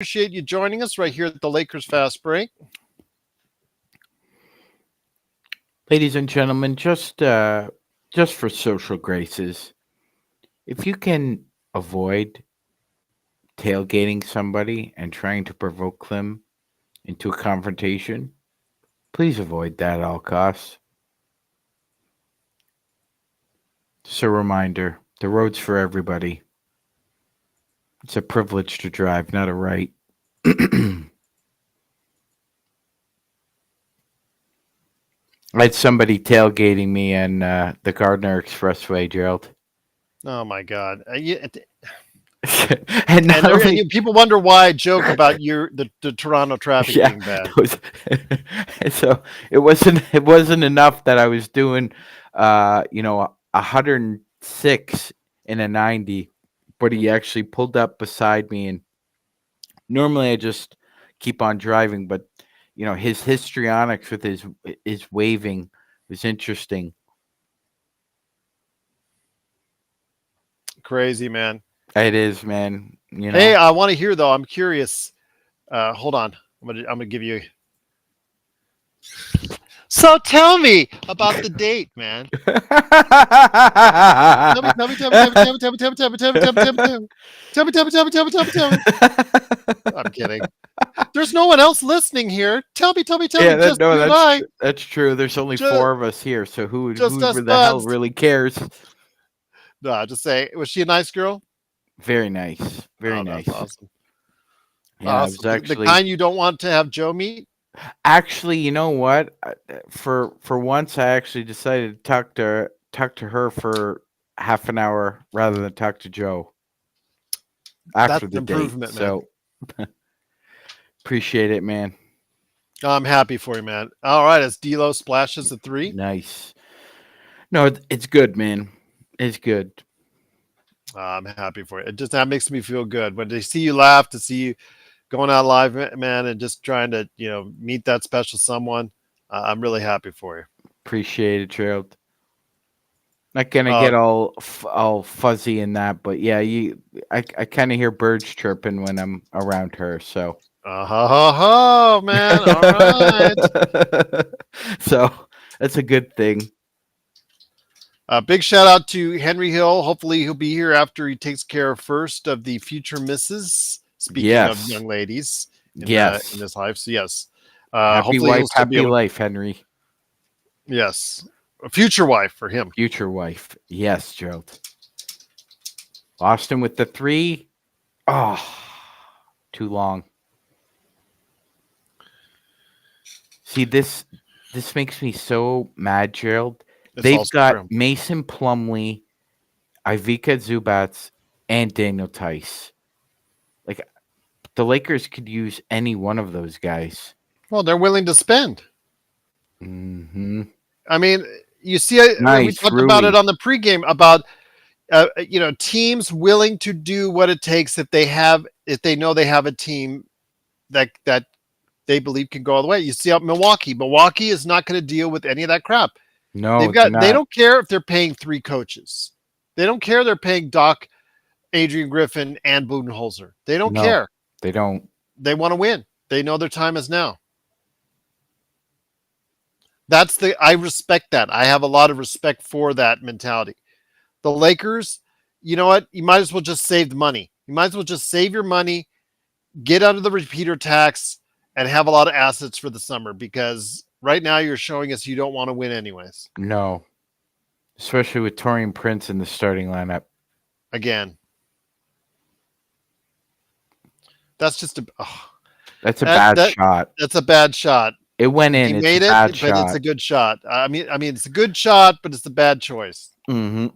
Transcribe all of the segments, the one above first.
Appreciate you joining us right here at the Lakers Fast Break. Ladies and gentlemen, just for social graces, if you can avoid tailgating somebody and trying to provoke them into a confrontation, please avoid that at all costs. Just a reminder, the road's for everybody. It's a privilege to drive, not a right. I had somebody tailgating me on the Gardner Expressway, Gerald. Oh my God! And not only People wonder why I joke about the Toronto traffic yeah, being bad. so it wasn't enough that I was doing 106 in a 90, but he actually pulled up beside me, and normally I just keep on driving, but his histrionics with his waving was interesting. Crazy, man. It is, man. Hey, I want to hear though. I'm curious. Hold on. I'm gonna give you. So tell me about the date, man. Tell me. I'm kidding. There's no one else listening here. Tell me. Yeah, Just you and that's I. that's true. There's only Just, four of us here, so who just us the hell buds. really cares? No, just say, was she a nice girl? Very nice, very nice. That's awesome. Yeah, Awesome. I was actually the kind you don't want to have Joe meet. actually, you know what? For once, I actually decided to talk to her for half an hour rather than talk to Joe after That's the an date. improvement, man. So appreciate it, man. I'm happy for you, man. All right, as D'Lo splashes the three. Nice. No, it's good, man. It's good. I'm happy for you. That makes me feel good when they see you laugh, to see you going out live, man, and just trying to meet that special someone. I'm really happy for you. Appreciate it, Gerald. Not gonna get all fuzzy in that, but yeah, I kind of hear birds chirping when I'm around her. So, man. All right. So that's a good thing. Big shout out to Henry Hill. Hopefully, he'll be here after he takes care of first of the future misses. Speaking of young ladies, in this life. So yes, happy wife, happy life, Henry. Yes, a future wife for him. Future wife, yes, Gerald. Austin with the three. Oh, too long. See, this makes me so mad, Gerald. They've got Mason Plumlee, Ivica Zubats, and Daniel Tice. Like, the Lakers could use any one of those guys. Well, they're willing to spend. Mm-hmm. I mean, you see, we talked about it on the pregame about teams willing to do what it takes if they know they have a team that they believe can go all the way. You see out Milwaukee. Milwaukee is not going to deal with any of that crap. No, they don't care if they're paying three coaches. They don't care they're paying Doc, Adrian Griffin, and Budenholzer. They don't care. They don't. They want to win. They know their time is now. I respect that. I have a lot of respect for that mentality. The Lakers, you know what? You might as well just save the money. You might as well just save your money, get under the repeater tax, and have a lot of assets for the summer, because right now you're showing us you don't want to win anyways. No. Especially with Taurean Prince in the starting lineup. Again. That's just that's a bad shot. That's a bad shot. It went in. He made it, but it's a good shot. I mean, it's a good shot, but it's a bad choice. Mm-hmm.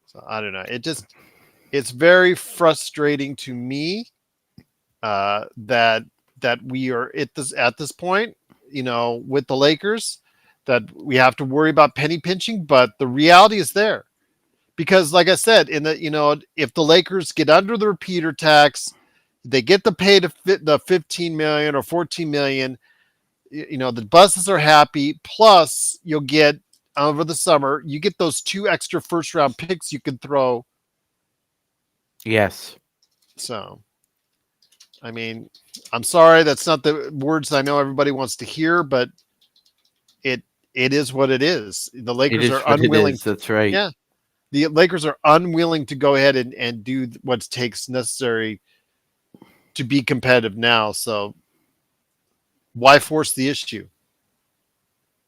So I don't know. It's very frustrating to me that we are at this point, with the Lakers, that we have to worry about penny pinching. But the reality is there, because, like I said, if the Lakers get under the repeater tax, they get the pay to fit the 15 million or 14 million. The buses are happy. Plus, you'll get over the summer, you get those 2 extra first round picks you can throw. Yes. So I mean, I'm sorry, that's not the words I know everybody wants to hear, but it it is what it is. The It Lakers is are what it unwilling is. to, That's right. yeah, the Lakers are unwilling to go ahead and do what takes necessary to be competitive now. So why force the issue?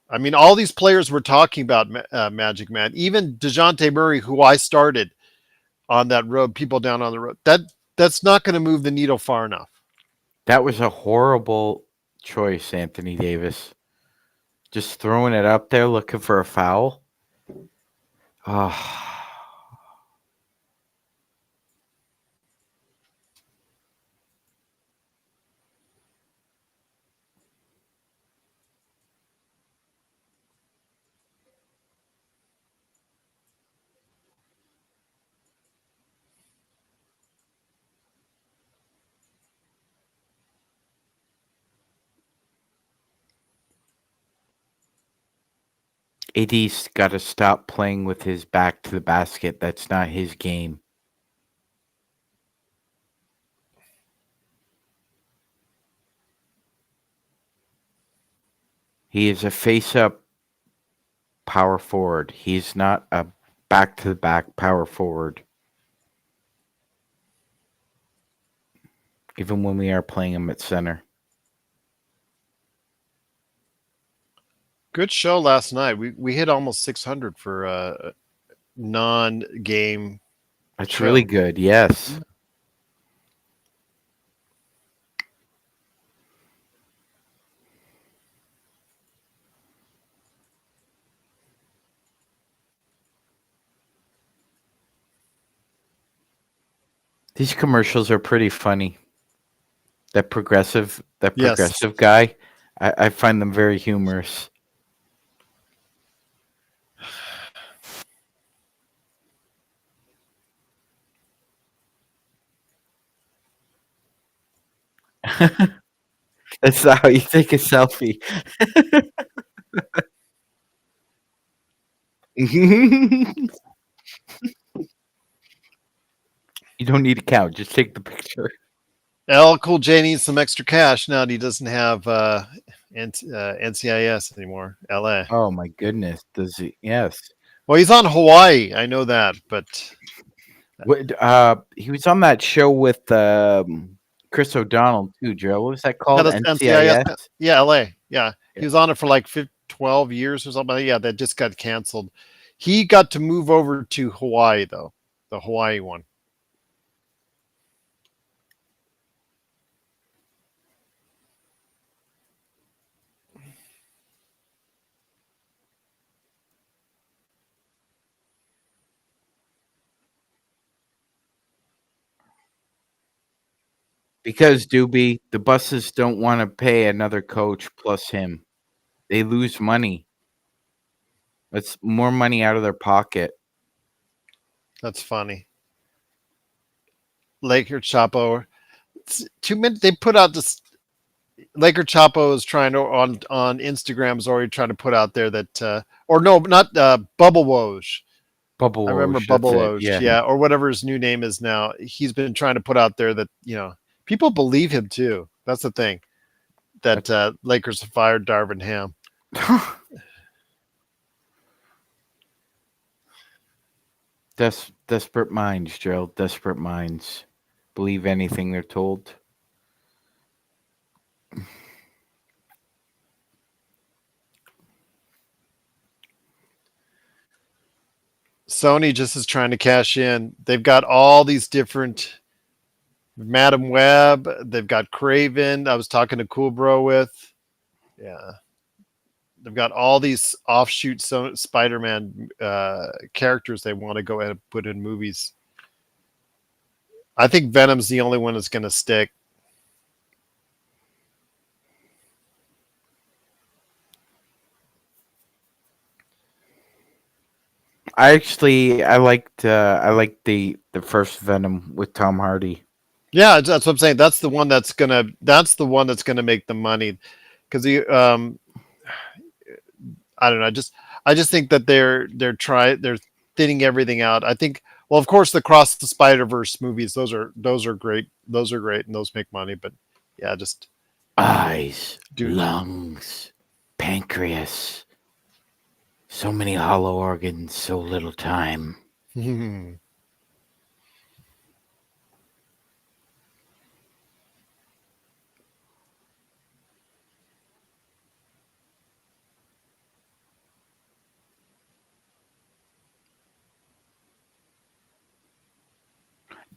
I mean, all these players we're talking about, Magic Man, even DeJounte Murray, who I started on that road, people down on the road, that's not going to move the needle far enough. That was a horrible choice, Anthony Davis. Just throwing it up there looking for a foul. Oh, AD's got to stop playing with his back to the basket. That's not his game. He is a face up power forward. He's not a back to the back power forward. Even when we are playing him at center. Good show last night. We hit almost 600 for a non-game That's really show. good. Yes. These commercials are pretty funny. That Yes. progressive guy, I find them very humorous. That's how you take a selfie. You don't need a count. Just take the picture. L Cool J needs some extra cash now that he doesn't have NCIS anymore. LA. Oh my goodness. Does he? Yes. Well, he's on Hawaii. I know that, but He was on that show with Chris O'Donnell too, Joe. What was that yeah, called? that's NCIS. NCIS. Yeah, LA. Yeah, Yeah. he was on it for like 12 years or something. Yeah, that just got canceled. He got to move over to Hawaii though, the Hawaii one. Because Doobie, the buses don't want to pay another coach plus him. They lose money. That's more money out of their pocket. That's funny. Laker Chapo. Two minutes. They put out this. Laker Chapo is trying to on Instagram is already trying to put out there that or no, not Bubble Woj. Bubble I remember Woj, that's Bubble it. Woj, Yeah. yeah, or whatever his new name is now. He's been trying to put out there that people believe him too. That's the thing that Lakers fired Darvin Ham. Desperate minds, Gerald. Desperate minds. Believe anything they're told. Sony just is trying to cash in. They've got all these different Madam Web. They've got Craven. I was talking to Cool Bro with. Yeah. They've got all these offshoot Spider-Man characters they want to go ahead and put in movies. I think Venom's the only one that's going to stick. I liked the first Venom with Tom Hardy. Yeah, that's what I'm saying. That's the one that's gonna make the money, because I don't know. I just think that they're thinning everything out. I think Well, of course, the Cross the Spider Verse movies. Those are great. Those are great, and those make money. But yeah, just Eyes, do. lungs, pancreas. So many hollow organs, so little time.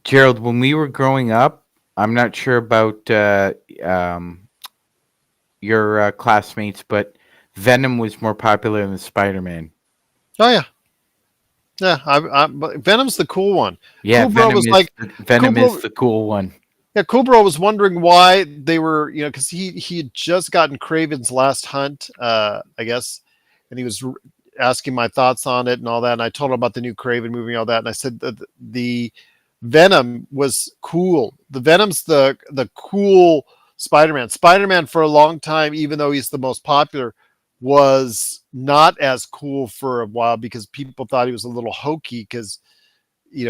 Gerald, when we were growing up, I'm not sure about your classmates, but Venom was more popular than Spider-Man. Oh yeah, yeah. But Venom's the cool one. Yeah, Cool Bro was like, Cool Venom is Bro. the cool one. Yeah, Cool Bro was wondering why they were, because he had just gotten Craven's Last Hunt, I guess, and he was asking my thoughts on it and all that. And I told him about the new Craven movie and all that. And I said that the Venom was cool. The Venom's the cool Spider-Man. Spider-Man for a long time, even though he's the most popular, was not as cool for a while because people thought he was a little hokey because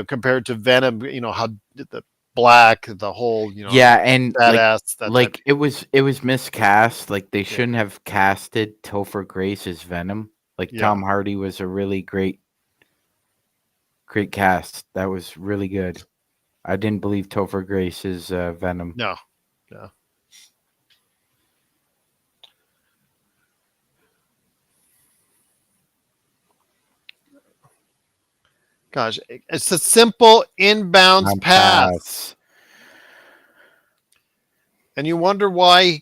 compared to Venom, how the black, the whole, Yeah, and badass, that type. it was miscast. Like they Yeah, shouldn't have casted Topher Grace as Venom. Like yeah, Tom Hardy was a really great cast. That was really good. I didn't believe Topher Grace is Venom. no, no. Gosh, it's a simple inbounds pass, Pass. and you wonder why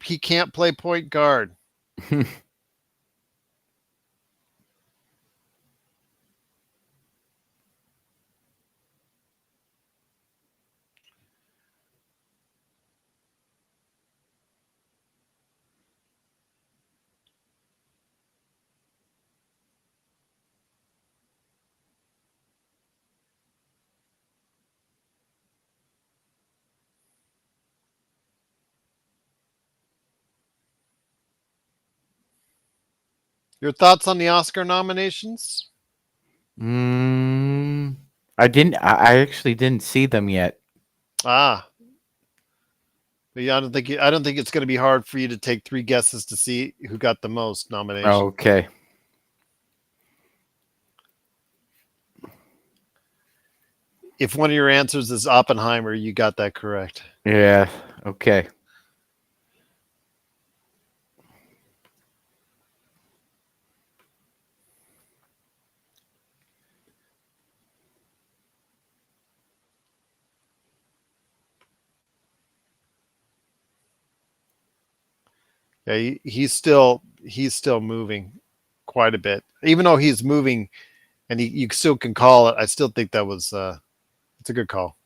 he can't play point guard. Your thoughts on the Oscar nominations? mm, I actually didn't see them yet. Ah, yeah, I don't think it's going to be hard for you to take three guesses to see who got the most nominations. Okay. If one of your answers is Oppenheimer, you got that correct. Yeah. Okay. Yeah, he's still moving quite a bit. Even though he's moving, and you still can call it. I still think that was it's a good call.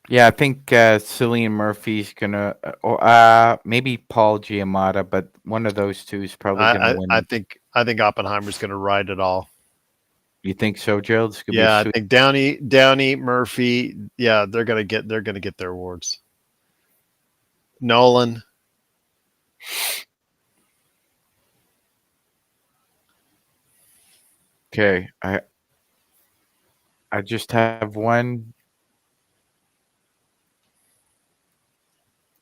Yeah, I think Cillian Murphy's gonna, or maybe Paul Giamatti, but one of those two is probably gonna I win. think Oppenheimer's going to ride it all. You think so, Gerald? It's gonna be a Yeah, I sweet. think Downey, Murphy. Yeah, they're gonna get their awards. Nolan. Okay, I just have one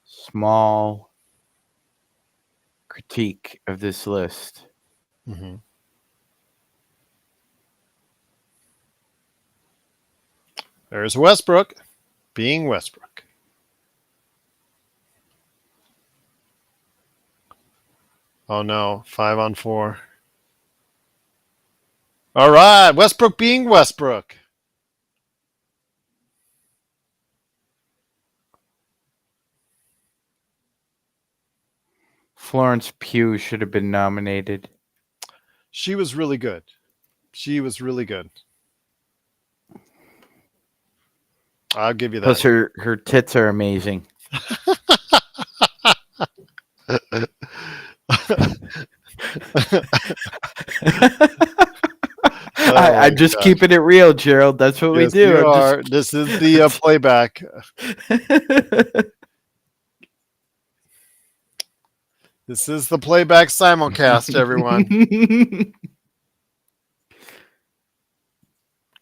small critique of this list. Mm-hmm. There's Westbrook, being Westbrook. Oh no, 5-on-4. All right, Westbrook being Westbrook. Florence Pugh should have been nominated. She was really good. She was really good. I'll give you Plus, that. her tits are amazing. Oh I'm my just gosh. keeping it real, Gerald. That's what we Yes, do. you I'm are. This is the playback. This is the playback simulcast, everyone.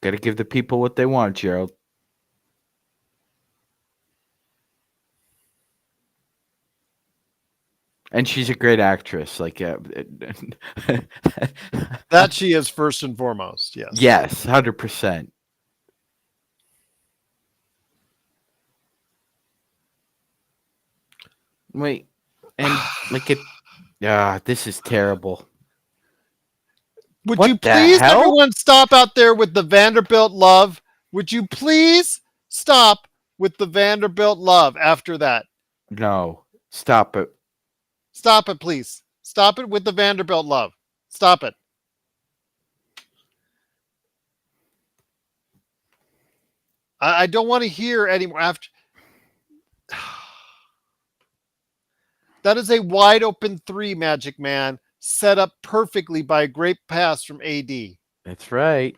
Got to give the people what they want, Gerald. And she's a great actress. Like, That she is first and foremost. Yes. yes, 100%. Wait, and like it. This is terrible. Would What you the please, hell? everyone, stop out there with the Vanderbilt love? Would you please stop with the Vanderbilt love after that? No, stop it. Stop it, please. Stop it with the Vanderbilt love. Stop it. I don't want to hear anymore after. That is a wide open three, Magic Man, set up perfectly by a great pass from AD. That's right.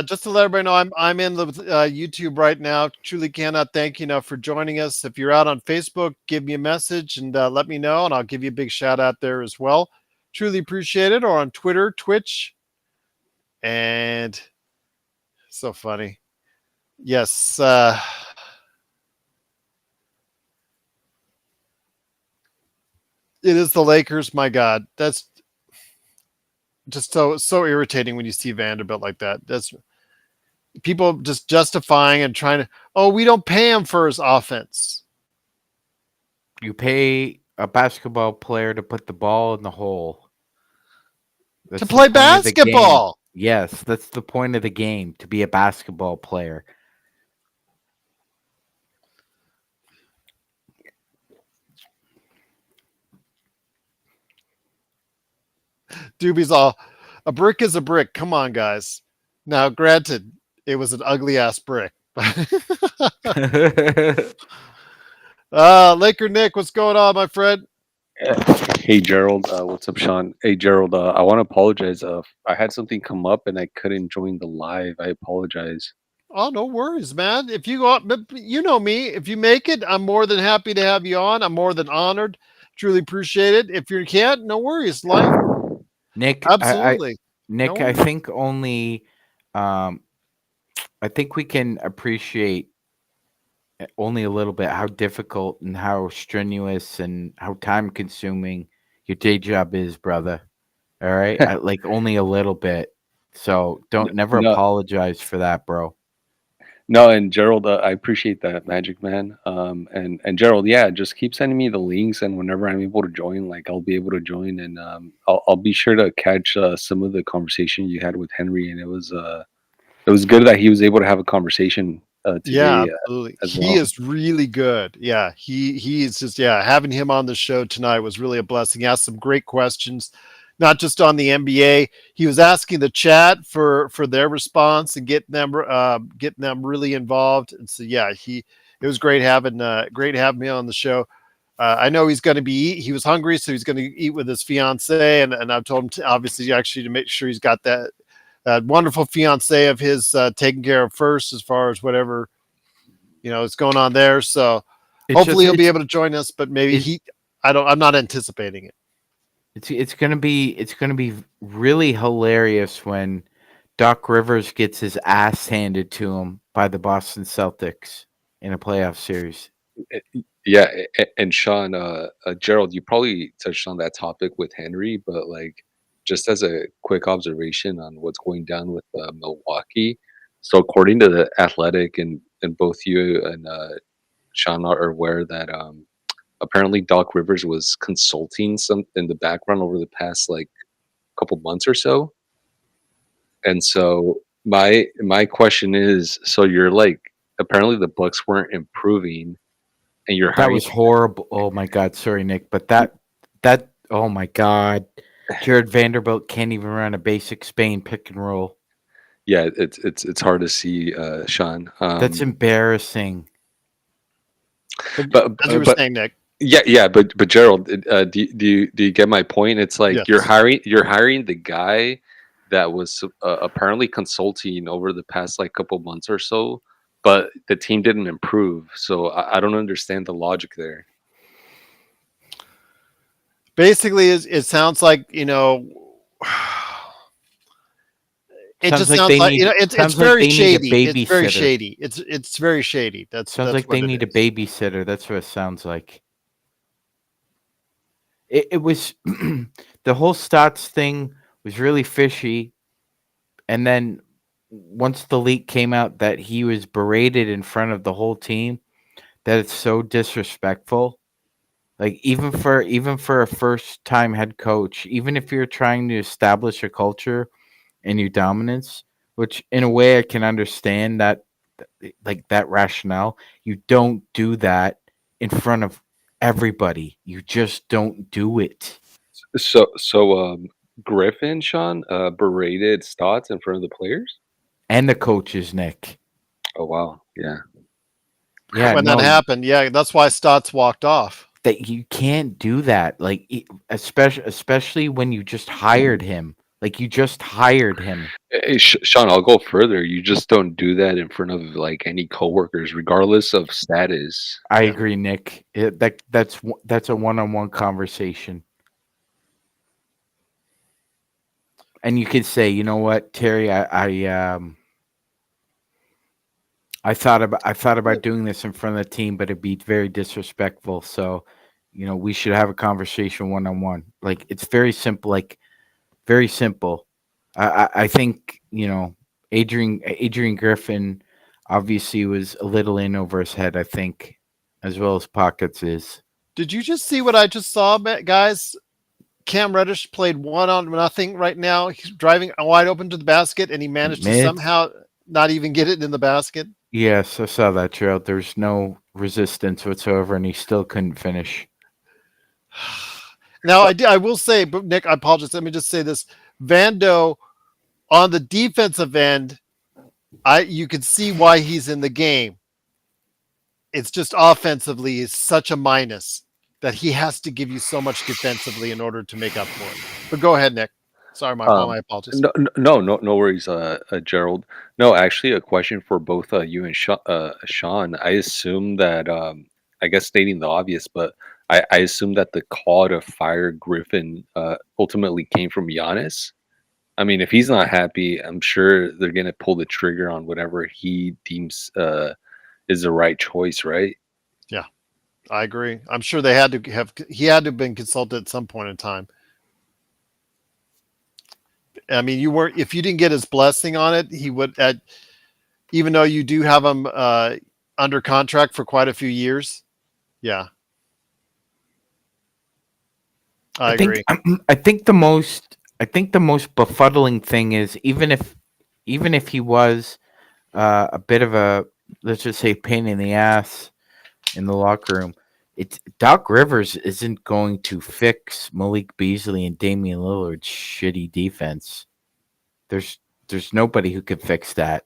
Just to let everybody know, I'm in the YouTube right now. Truly cannot thank you enough for joining us. If you're out on Facebook, give me a message and let me know, and I'll give you a big shout out there as well. Truly appreciate it. Or on Twitter, Twitch, and so funny. Yes. It is the Lakers. My God, that's just so irritating when you see Vanderbilt like that. That's people just justifying and trying to. Oh, we don't pay him for his offense. You pay a basketball player to put the ball in the hole. That's To the play point of the game. basketball. Yes, that's the point of the game, to be a basketball player. Doobie's all, a brick is a brick. Come on, guys. Now, granted, it was an ugly ass brick. Laker Nick, what's going on, my friend? Hey Gerald, what's up, Sean? Hey Gerald, I want to apologize. I had something come up and I couldn't join the live. I apologize. Oh, no worries, man. If you go, you know me. If you make it, I'm more than happy to have you on. I'm more than honored. Truly appreciate it. If you can't, no worries. Life, Nick, absolutely. Nick, No I worries. think only, I think we can appreciate only a little bit how difficult and how strenuous and how time consuming your day job is, brother. All right, like only a little bit. So don't never No, apologize for that, bro. no, and Gerald, I appreciate that, Magic Man. And Gerald, yeah, just keep sending me the links, and whenever I'm able to join, like I'll be able to join, and I'll be sure to catch some of the conversation you had with Henry, and it was good that he was able to have a conversation Yeah, today absolutely. as He well. is really good. Yeah, he's just having him on the show tonight was really a blessing. He asked some great questions, not just on the NBA. He was asking the chat for their response and getting them really involved. And so yeah, it was great having me on the show. I know he's going to be he was hungry, so he's going to eat with his fiance, and I've told him to, obviously actually to make sure he's got that wonderful fiance of his taken care of first, as far as whatever is going on there. So It's just hopefully he'll be able to join us, but maybe it, I'm not anticipating it. it's gonna be really hilarious when Doc Rivers gets his ass handed to him by the Boston Celtics in a playoff series. Yeah, and Sean, Gerald, you probably touched on that topic with Henry, but like, just as a quick observation on what's going down with Milwaukee. So, according to the Athletic, and both you and Sean are aware that apparently Doc Rivers was consulting some in the background over the past like couple months or so. And so, my question is, so you're like, apparently the Bucks weren't improving, and you're That hiring. was horrible. Oh my god, sorry, Nick, but that oh my god, Jared Vanderbilt can't even run a basic Spain pick and roll. Yeah, it's hard to see, Sean. That's embarrassing. But But as you were but saying, Nick, yeah, but Gerald, do you get my point? It's like yes. you're hiring the guy that was apparently consulting over the past like couple months or so, but the team didn't improve. So I don't understand the logic there. Basically, it sounds like it Sounds just like sounds they like need. it's Sounds like very they need a shady. It's very babysitter. shady. It's very shady. Sounds That's like they what it need a is. babysitter. That's what it sounds like. It was the whole Stotts thing was really fishy, and then once the leak came out that he was berated in front of the whole team, that it's so disrespectful. Like even for a first time head coach, even if you're trying to establish a culture and your dominance, which in a way I can understand that, like that rationale, you don't do that in front of everybody. You just don't do it. So Griffin, Sean, berated Stotts in front of the players. And the coaches, Nick. Oh wow, yeah. Yeah, When that no, happened, yeah, that's why Stotts walked off. that you can't do that. Like especially when you just hired him. Like you just hired him. Hey, Sean, I'll go further. You just don't do that in front of like any coworkers, regardless of status. I Yeah. agree, Nick. That's a one-on-one conversation. And you could say, you know what, Terry, I thought about doing this in front of the team, but it'd be very disrespectful. So, we should have a conversation one on one. Like it's very simple. Like very simple. I think Adrian Griffin obviously was a little in over his head. I think, as well as Pockets is. Did you just see what I just saw, guys? Cam Reddish played 1-0 right now. He's driving wide open to the basket, and he managed to Mid. somehow not even get it in the basket. Yes, I saw that, Gerald. There's no resistance whatsoever, and he still couldn't finish. Now, I will say, but Nick, I apologize. Let me just say this: Vando on the defensive end, you can see why he's in the game. It's just offensively is such a minus that he has to give you so much defensively in order to make up for it. But go ahead, Nick. Sorry, my apologies. No worries, Gerald. No, actually, a question for both you and Sean. I assume that, I guess stating the obvious, but I assume that the call to fire Griffin ultimately came from Giannis. I mean, if he's not happy, I'm sure they're gonna pull the trigger on whatever he deems is the right choice, right? Yeah, I agree. I'm sure he had to have been consulted at some point in time. I mean, if you didn't get his blessing on it, he would even though you do have him under contract for quite a few years. Yeah, I agree. I think the most befuddling thing is even if he was a bit of a, let's just say, pain in the ass in the locker room, it's Doc Rivers isn't going to fix Malik Beasley and Damian Lillard's shitty defense. There's nobody who could fix that.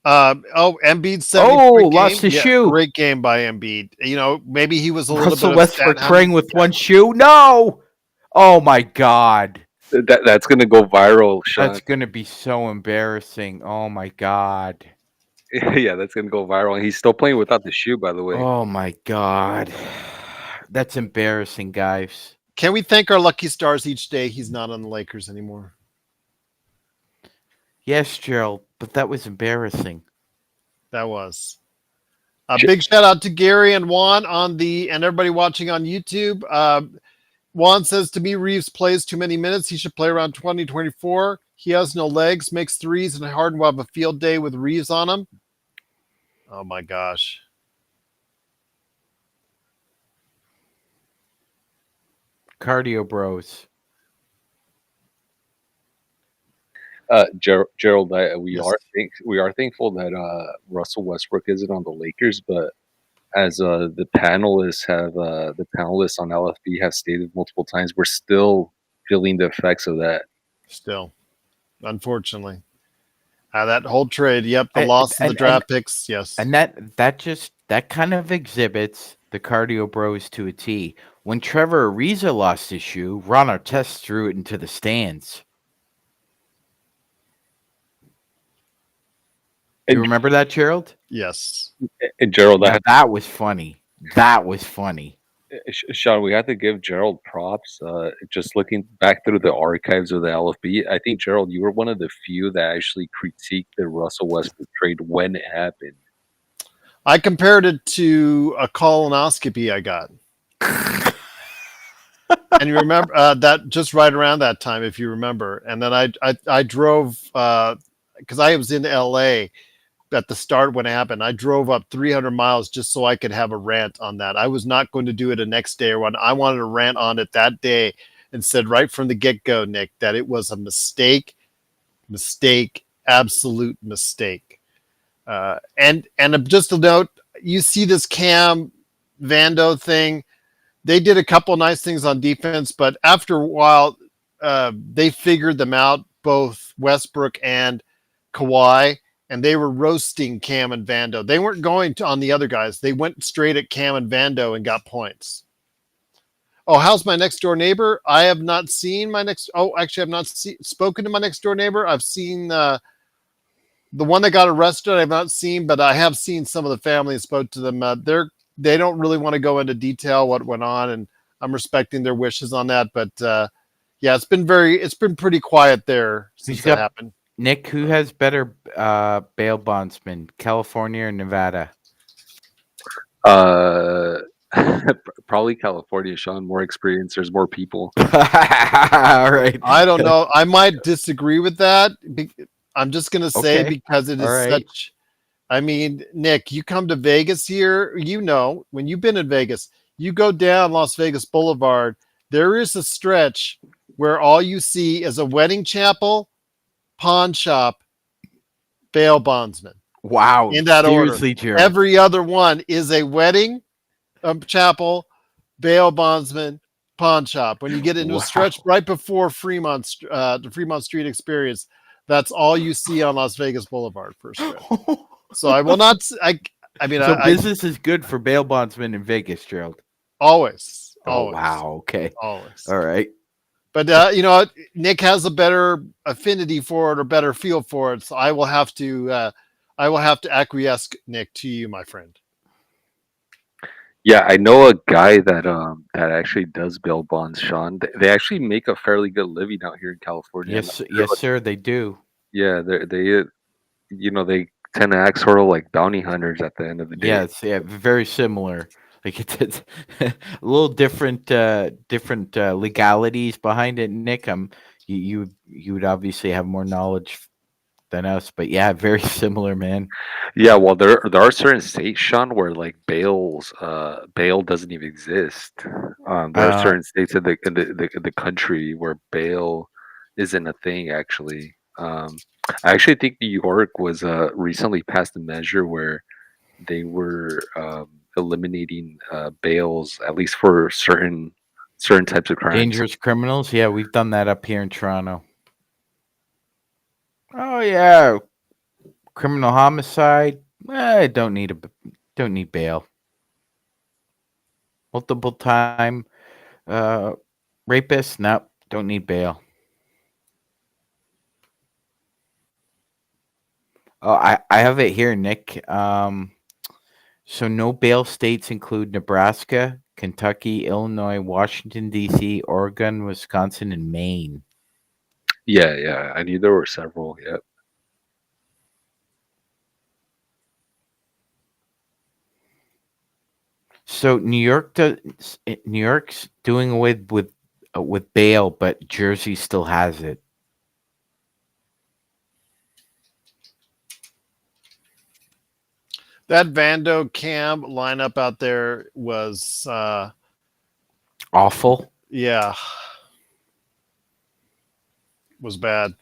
Embiid 70 Oh, point game. lost his Yeah, shoe. great game by Embiid. Maybe he was a little Russell bit Westbrook upset. praying with one shoe. No. Oh my God. That's gonna go viral, Sean. That's gonna be so embarrassing. Oh my God. Yeah, that's gonna go viral. And he's still playing without the shoe, by the way. Oh my God. That's embarrassing, guys. Can we thank our lucky stars each day he's not on the Lakers anymore? Yes, Gerald, but that was embarrassing. That was. A big shout out to Gary and Juan and everybody watching on YouTube. Juan says, to me, Reeves plays too many minutes. He should play around 2024. He has no legs, makes threes, and Harden will have a field day with Reeves on him. Oh my gosh. Cardio bros. Gerald, we Yes. are thankful that Russell Westbrook isn't on the Lakers, but as the panelists on LFB have stated multiple times, we're still feeling the effects of that. Still. unfortunately. That whole trade, yep, the And loss of the and and, draft picks, yes. and that kind of exhibits the cardio bros to a T. When Trevor Ariza lost his shoe, Ron Artest threw it into the stands. You And, remember that, Gerald? Yes. and Gerald, Now that was funny. That was funny. Sean, we have to give Gerald props. Just looking back through the archives of the LFB, I think Gerald, you were one of the few that actually critiqued the Russell Westbrook trade when it happened. I compared it to a colonoscopy I got. And you remember that just right around that time, if you remember. And then I drove because I was in LA at the start when it happened. I drove up 300 miles just so I could have a rant on that. I was not going to do it the next day or when I wanted to rant on it that day and said right from the get go, Nick, that it was a mistake, absolute mistake. And just a note, you see this Cam Vando thing. They did a couple nice things on defense, but after a while, they figured them out, both Westbrook and Kawhi, and they were roasting Cam and Vando. They weren't going on the other guys. They went straight at Cam and Vando and got points. Oh, how's my next door neighbor? I have not seen my next. Oh, actually, I've not spoken to my next door neighbor. I've seen the one that got arrested. I've not seen, but I have seen some of the family and spoke to them. They don't really want to go into detail what went on, and I'm respecting their wishes on that. But yeah, it's been pretty quiet there since that happened. Nick, who has better bail bondsmen, California or Nevada? Probably California, Sean. More experience. There's more people. All right. I don't know. I might disagree with that. I'm just going to say Okay. because it is All right. such. I mean, Nick, you come to Vegas here, when you've been in Vegas, you go down Las Vegas Boulevard, there is a stretch where all you see is a wedding chapel, pawn shop, bail bondsman. Wow. In that Seriously, order. Gerald. Every other one is a wedding, chapel, bail bondsman, pawn shop. When you get into a stretch right before the Fremont Street Experience, that's all you see on Las Vegas Boulevard for a stretch. So I will not. I mean, so business is good for bail bondsmen in Vegas, Gerald. Always. Oh, wow. Okay. Always. All right. But Nick has a better affinity for it or better feel for it. So I will have to acquiesce, Nick, to you, my friend. Yeah, I know a guy that actually does bail bonds, Sean. They actually make a fairly good living out here in California. Yes, sir. They do. Yeah, they tend to act sort of like bounty hunters at the end of the day. Yes, yeah, very similar. Like it's a little different, legalities behind it. Nick, you would obviously have more knowledge than us, but yeah, very similar, man. Yeah, well, there are certain states, Sean, where like bail doesn't even exist. There are certain states in the country where bail isn't a thing. Actually, I actually think New York was recently passed a measure where they were eliminating bails, at least for certain types of crimes. Dangerous criminals. Yeah, we've done that up here in Toronto. Oh yeah, criminal homicide. Don't need bail. Multiple time rapist. Nope, don't need bail. Oh, I have it here, Nick. So no bail states include Nebraska, Kentucky, Illinois, Washington D.C., Oregon, Wisconsin, and Maine. Yeah, I knew there were several. Yeah. So New York's doing away with bail, but Jersey still has it. That Vando Cam lineup out there was Awful. Yeah, was bad.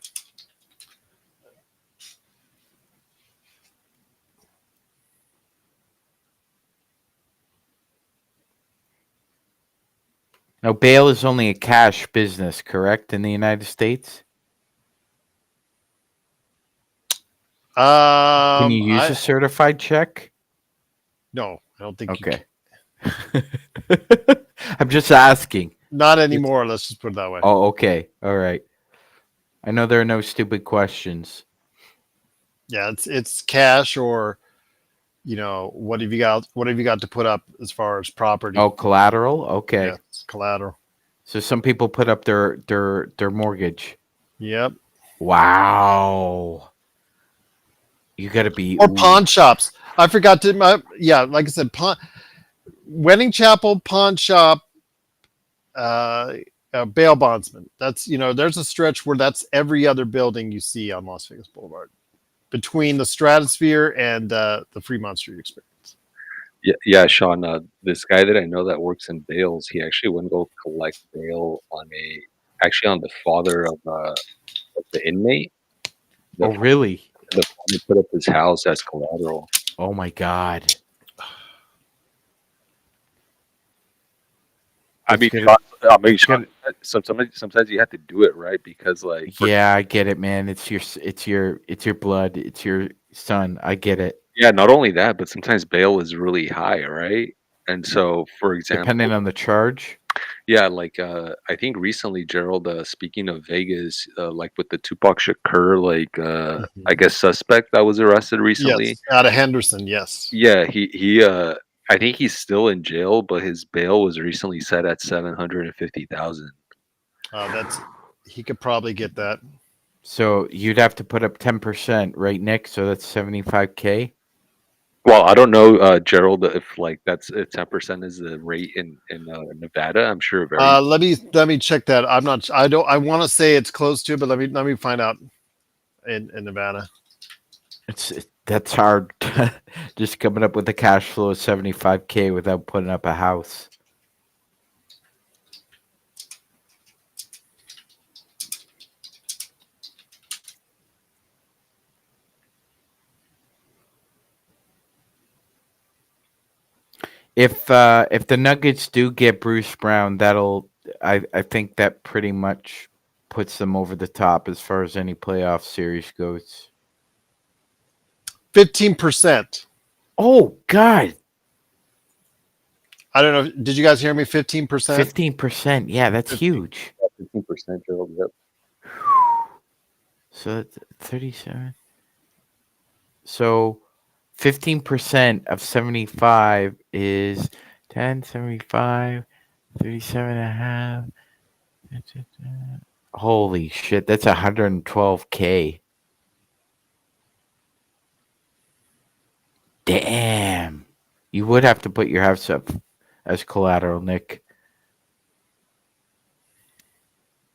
Now bail is only a cash business, correct, in the United States? Can you use a certified check? No, I don't think you Okay. can. I'm just asking. Not anymore. Let's just put it that way. Oh, okay. All right. I know there are no stupid questions. Yeah, it's cash or what have you got? What have you got to put up as far as property? Oh, collateral. Okay. Yeah, it's collateral. So some people put up their mortgage. Yep. Wow. You got to be Or pawn shops. I forgot to. Like I said, wedding chapel, pawn shop, bail bondsman. That's there's a stretch where that's every other building you see on Las Vegas Boulevard, between the Stratosphere and the Fremont Street Experience. Yeah, Sean. This guy that I know that works in bails, he actually went to go collect bail on the father of the inmate. Oh, really? The father put up his house as collateral. Oh my God. I mean, sometimes you have to do it, right? Because yeah, I get it, man. It's your blood. It's your son. I get it. Yeah, not only that, but sometimes bail is really high, right? And so, for example, depending on the charge. Yeah, I think recently, Gerald, speaking of Vegas, like with the Tupac Shakur, I guess suspect that was arrested recently. Yes, out of Henderson. Yes. Yeah, he I think he's still in jail, but his bail was recently set at 750,000. He could probably get that. So you'd have to put up 10%, right, Nick? So that's 75K. Well, I don't know, Gerald, if that's 10% is the rate in Nevada. I'm sure very. Let me check that. I'm not. I don't. I want to say it's close to, but let me find out in Nevada. That's hard. Just coming up with a cash flow of 75K without putting up a house. If the Nuggets do get Bruce Brown, I think that pretty much puts them over the top as far as any playoff series goes. 15%. Oh God! I don't know. Did you guys hear me? 15%. 15%. Yeah, that's 15, huge. 15%, Gerald. Yep. So that's 37. So 15% of 75 is 10, 75, 37 and a half. Holy shit, that's 112K. Damn. You would have to put your house up as collateral, Nick.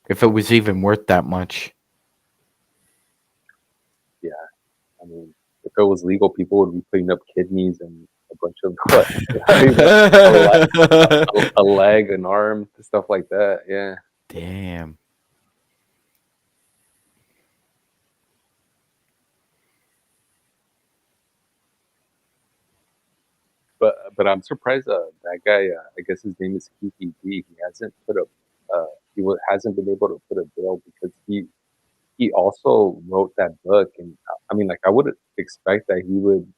If it was even worth that much. Yeah. I mean, if it was legal, people would be putting up kidneys and a bunch of a leg, an arm, stuff like that. Yeah. Damn. But I'm surprised that guy. I guess his name is Keith He hasn't put up. Hasn't been able to put a bill because he also wrote that book, and I mean, I would expect that he would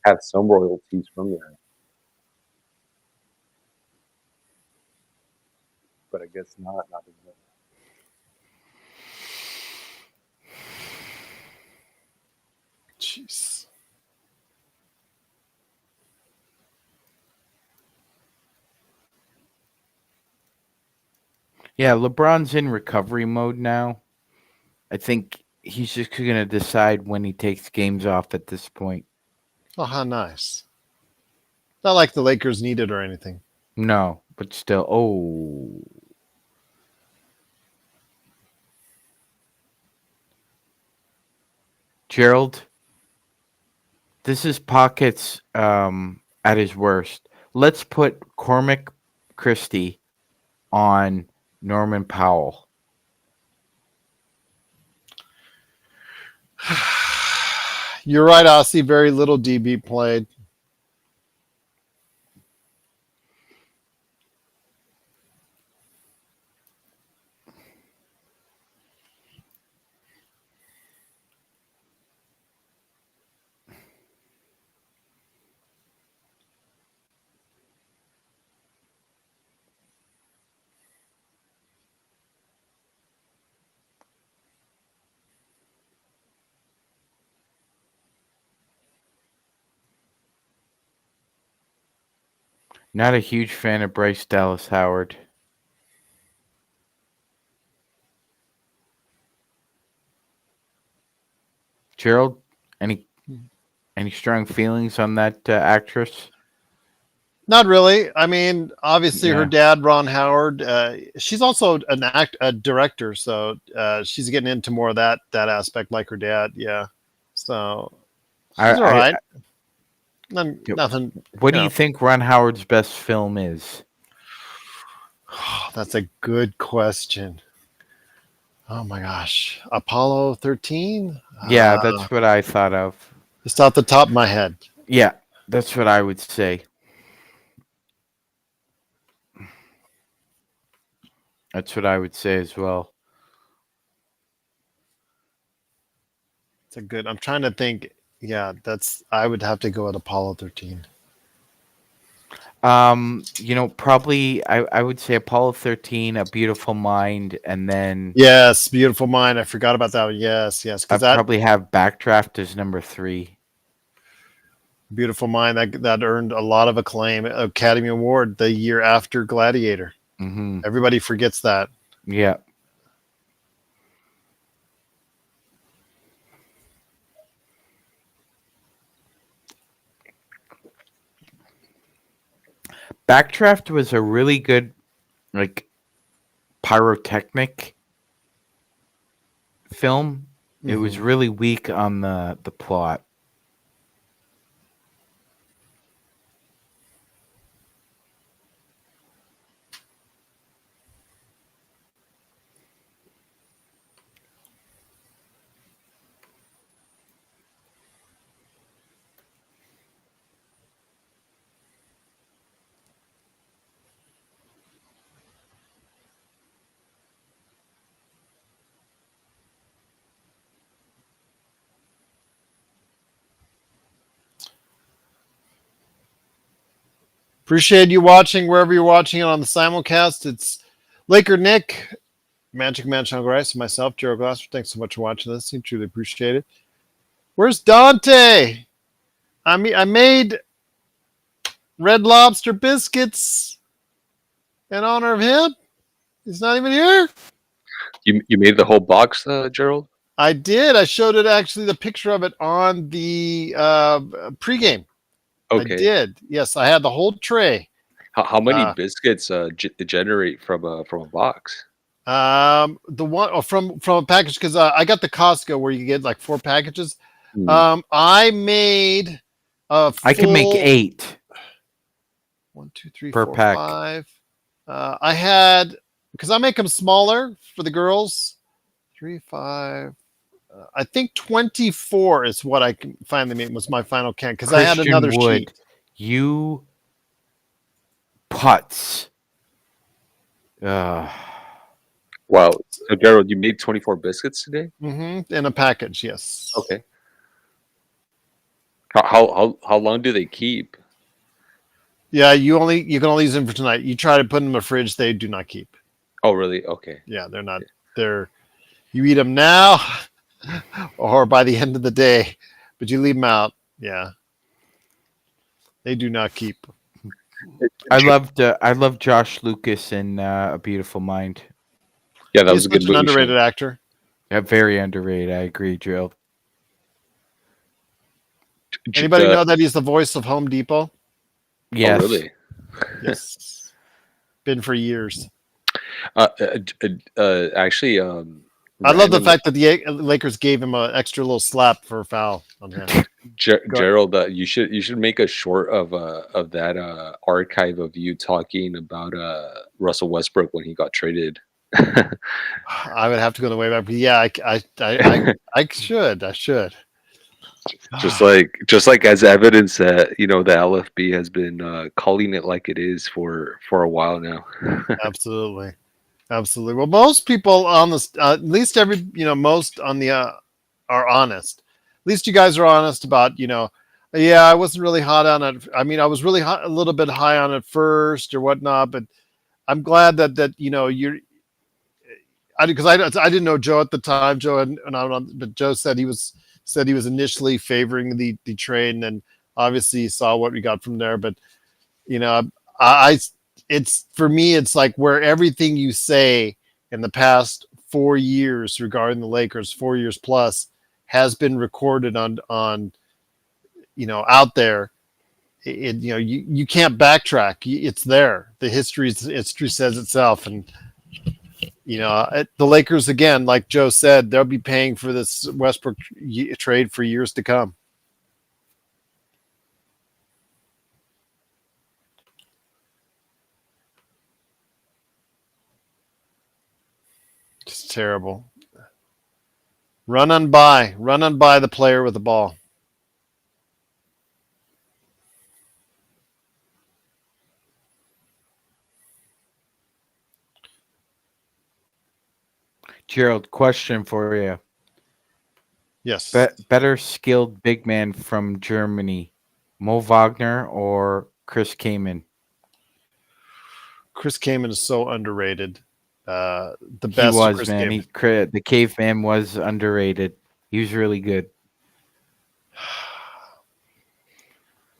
have some royalties from that, but I guess not. Not anymore. Jeez. Yeah, LeBron's in recovery mode now. I think he's just going to decide when he takes games off at this point. Oh, how nice. Not like the Lakers need it or anything. No, but still. Oh. Gerald, this is Pockets at his worst. Let's put Cormac Christie on Norman Powell. You're right, Aussie. Very little DB played. Not a huge fan of Bryce Dallas Howard. Gerald, any strong feelings on that actress? Not really. I mean, obviously, her Yeah. dad, Ron Howard. She's also a director, so she's getting into more of that aspect, like her dad. Yeah, so she's all I, right. Yep. Nothing. what do you think Ron Howard's best film is? That's a good question. Oh my gosh, Apollo 13. Yeah, that's what I thought of. Just off the top of my head. Yeah, that's what I would say. That's what I would say as well. It's a good. I'm trying to think. Yeah, I would have to go with Apollo 13. Probably I would say Apollo 13, A Beautiful Mind, and then Yes, Beautiful Mind. I forgot about that one. Yes, I'd because that probably have Backdraft as number 3. Beautiful Mind that earned a lot of acclaim, Academy Award the year after Gladiator. Mm-hmm. Everybody forgets that. Yeah. Backdraft was a really good, like, pyrotechnic film. It was really weak on the plot. Appreciate you watching wherever you're watching it on the simulcast. It's Laker Nick, Magic Man Sean Grice, and myself, Gerald Glasser. Thanks so much for watching this. I truly appreciate it. Where's Dante? I made Red Lobster biscuits in honor of him. He's not even here. You made the whole box, Gerald? I did. I showed it actually the picture of it on the pregame. Okay. I did. Yes, I had the whole tray. How many biscuits generate from a box? The one from a package, because I got the Costco where you get like 4 packages. I made I can make 8. 1, 2, 3, per 4, pack. 5. I had, because I make them smaller for the girls. 3, 5. I think 24 is what I can finally made was my final count, because I had another sheet. You putz. Wow. So Gerald, you made 24 biscuits today? In a package, yes. Okay. How long do they keep? Yeah, you can only use them for tonight. You try to put them in the fridge, they do not keep. Oh, really? Okay. Yeah, they're not. You eat them now or by the end of the day, but you leave them out. Yeah, they do not keep. I loved Josh Lucas in A Beautiful Mind. Yeah, that was He's a good such an movie. underrated actor. Yeah, very underrated. I agree, Gerald. Anybody know that he's the voice of Home Depot? Yes. Oh, really? Yes. Been for years. Actually, I love the fact that the Lakers gave him an extra little slap for a foul on him. Gerald, you should make a short of that archive of you talking about Russell Westbrook when he got traded. I would have to go the way back, but yeah, I should. Just like as evidence that the LFB has been calling it like it is for a while now. Absolutely. Well, most people on this, at least most on the are honest. At least you guys are honest about yeah, I wasn't really hot on it. I mean, I was really hot, a little bit high on it first or whatnot, but I'm glad that you're. Because I didn't know Joe at the time. But Joe said he was initially favoring the trade, and then obviously saw what we got from there. But it's for me, it's like where everything you say in the past 4 years regarding the Lakers, 4 years plus, has been recorded on out there. You can't backtrack. It's there. The history says itself, and the Lakers, again, like Joe said, they'll be paying for this Westbrook trade for years to come. It's terrible. Run on by the player with the ball. Gerald, question for you. Yes. Better skilled big man from Germany, Mo Wagner or Chris Kaman? Chris Kaman is so underrated. The He best was, Chris man. Kaman. The caveman was underrated. He was really good.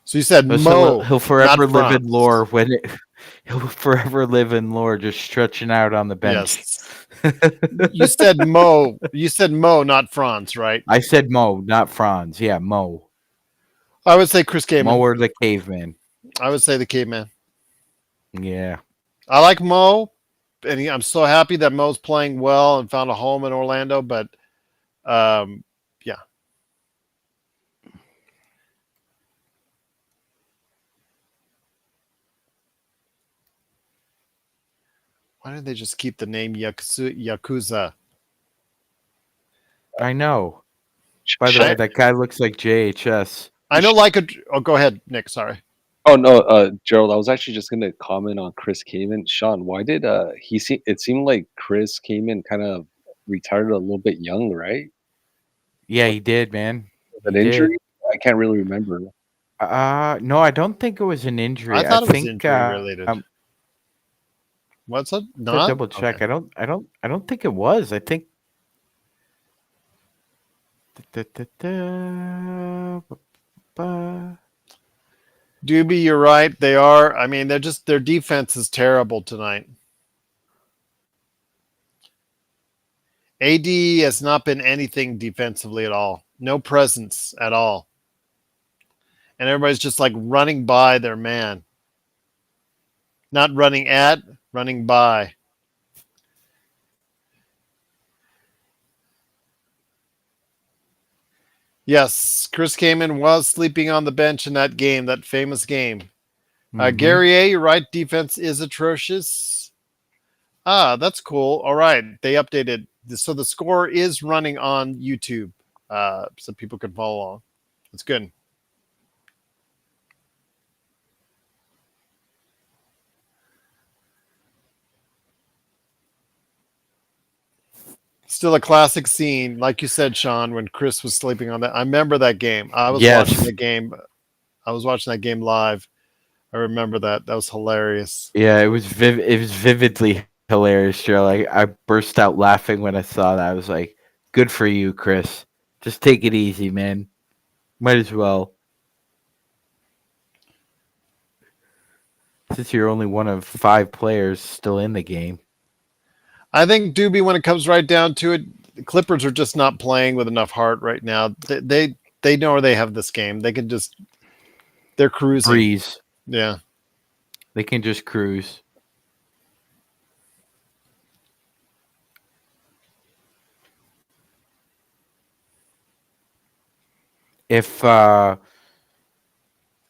So you said But Mo. he'll forever not live in Franz. lore he'll forever live in lore, just stretching out on the bench. Yes. You said Mo. You said Mo, not Franz, right? I said Mo, not Franz. Yeah, Mo. I would say Chris Kaman. Mo or the caveman. I would say the caveman. Yeah. I like Mo, and I'm so happy that Mo's playing well and found a home in Orlando. But, yeah. Why did they just keep the name Yakuza? I know. By the way, that guy looks like JHS. I know, oh, go ahead, Nick. Sorry. Oh no, Gerald, I was actually just gonna comment on Chris Kaman. Sean, why did it seemed like Chris Kaman kind of retired a little bit young, right? Yeah, he did, man. An injury? I can't really remember. No, I don't think it was an injury. I thought it was think injury related. What's up? Not double check. Okay. I don't think it was. I think. Doobie, you're right. They are. I mean, their defense is terrible tonight. AD has not been anything defensively at all. No presence at all. And everybody's just like running by their man. Not running at, running by. Yes, Chris Kaman was sleeping on the bench in that game, that famous game. Gary A., you're right. Defense is atrocious. That's cool. All right. They updated. So the score is running on YouTube, so people can follow along. That's good. Still a classic scene, like you said, Sean, when Chris was sleeping on that. I remember that game. I was watching the game. I was watching that game live. I remember that. That was hilarious. Yeah, it was vividly hilarious, Joe. I burst out laughing when I saw that. I was like, "Good for you, Chris. Just take it easy, man. Might as well." Since you're only one of 5 players still in the game. I think, Doobie, when it comes right down to it, the Clippers are just not playing with enough heart right now. They know they have this game. They can just they're cruising. Breeze. Yeah. They can just cruise. If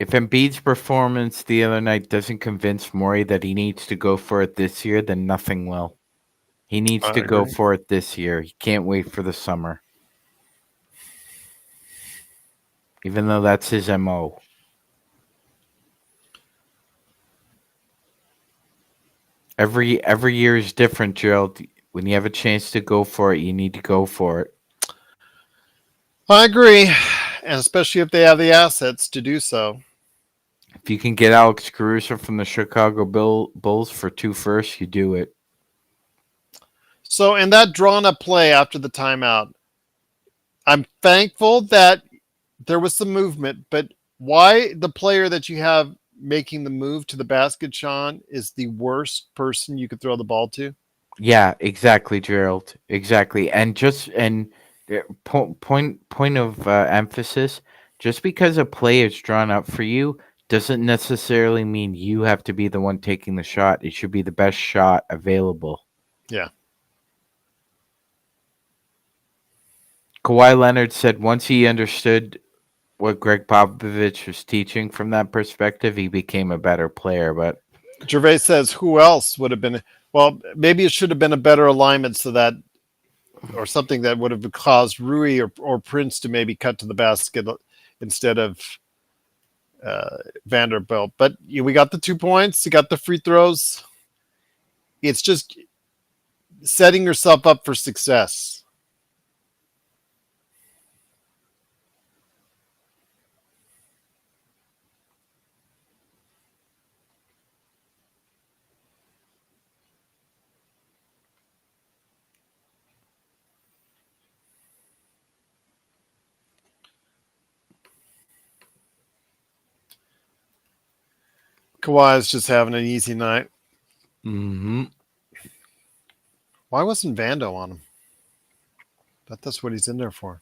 Embiid's performance the other night doesn't convince Morey that he needs to go for it this year, then nothing will. He needs to go for it this year. He can't wait for the summer. Even though that's his MO. Every year is different, Gerald. When you have a chance to go for it, you need to go for it. I agree, and especially if they have the assets to do so. If you can get Alex Caruso from the Chicago Bulls for 2 firsts, you do it. So in that drawn-up play after the timeout, I'm thankful that there was some movement, but why the player that you have making the move to the basket, Sean, is the worst person you could throw the ball to? Yeah, exactly, Gerald. Exactly. Point of emphasis, just because a play is drawn up for you doesn't necessarily mean you have to be the one taking the shot. It should be the best shot available. Yeah. Kawhi Leonard said once he understood what Greg Popovich was teaching from that perspective, he became a better player. But Gervais says, who else would have been? Well, maybe it should have been a better alignment so that, or something that would have caused Rui or Prince to maybe cut to the basket instead of Vanderbilt. But we got the 2 points, you got the free throws. It's just setting yourself up for success. Kawhi is just having an easy night. Why wasn't Vando on him? But that's what he's in there for.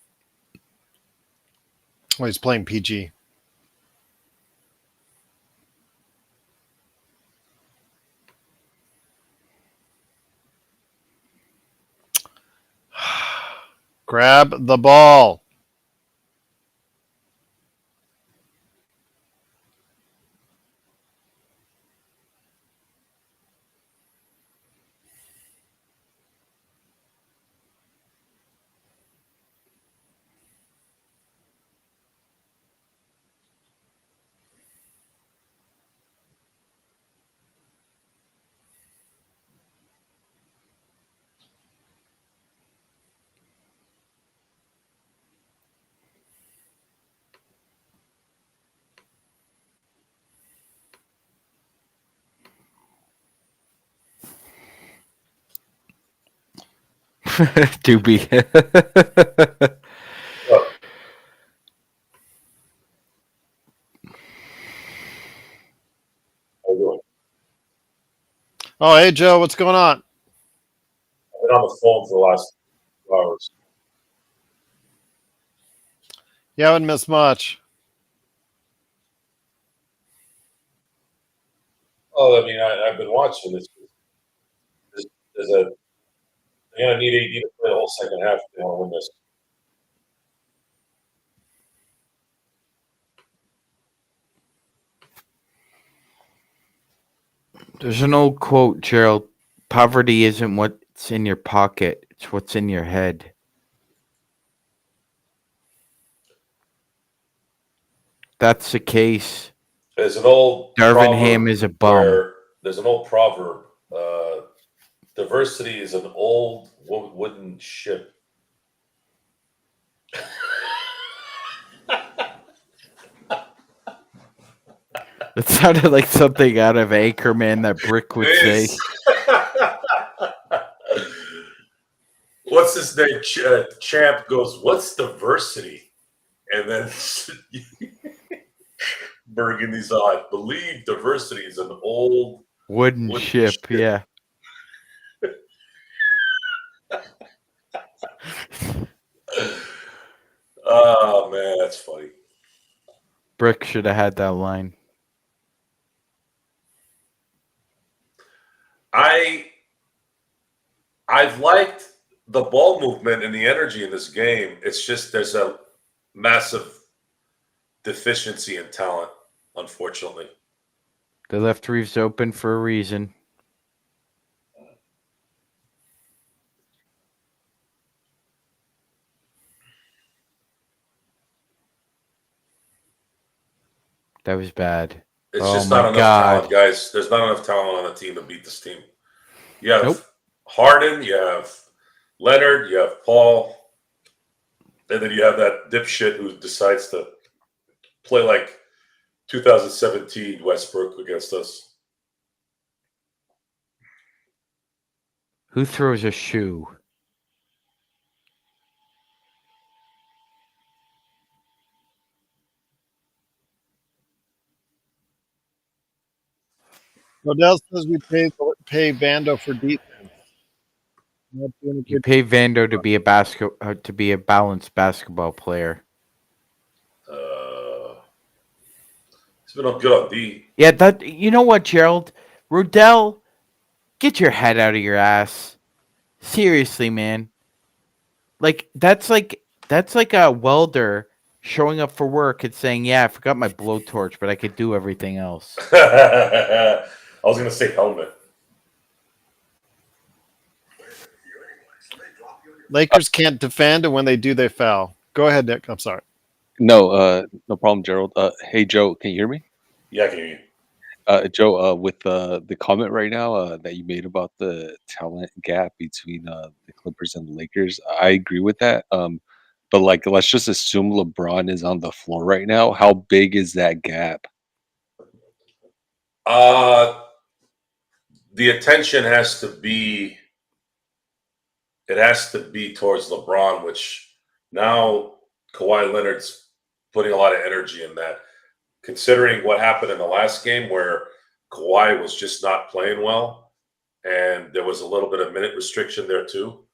Oh, he's playing PG. Grab the ball. Doobie. How you doing? Oh, hey, Joe, what's going on? I've been on the phone for the last 2 hours. You haven't missed much. Oh, I mean, I've been watching this. They're going to need AD to play the whole second half if they want to win this. There's an old quote, Gerald. Poverty isn't what's in your pocket, it's what's in your head. That's the case. There's an old Darvin proverb Ham is a bum. where there's an old proverb. Diversity is an old wooden ship. That sounded like something out of Anchorman that Brick would say. What's his name? Champ goes, "What's diversity?" And then Burgundy's I believe diversity is an old Wooden ship, yeah. Oh man, that's funny. Brick should have had that line. I've liked the ball movement and the energy in this game. It's just there's a massive deficiency in talent, unfortunately. They left Reeves open for a reason. That was bad. It's just not enough talent, guys. There's not enough talent on the team to beat this team. You have Harden, you have Leonard, you have Paul, and then you have that dipshit who decides to play like 2017 Westbrook against us. Who throws a shoe? Odell says we pay Vando for defense. Not doing a You good pay Vando to be a balanced basketball player. He's been up good on D. Yeah, that you know what, Gerald? Rodell, get your head out of your ass. Seriously, man. That's like a welder showing up for work and saying, "Yeah, I forgot my blowtorch, but I could do everything else." I was gonna say helmet. Lakers can't defend, and when they do, they foul. Go ahead, Nick. I'm sorry. No, no problem, Gerald. Hey, Joe, can you hear me? Yeah, I can hear you. Joe, with the comment right now that you made about the talent gap between the Clippers and the Lakers, I agree with that. But like, let's just assume LeBron is on the floor right now. How big is that gap? The attention has to be. It has to be towards LeBron, which now Kawhi Leonard's putting a lot of energy in that. Considering what happened in the last game where Kawhi was just not playing well, and there was a little bit of minute restriction there too.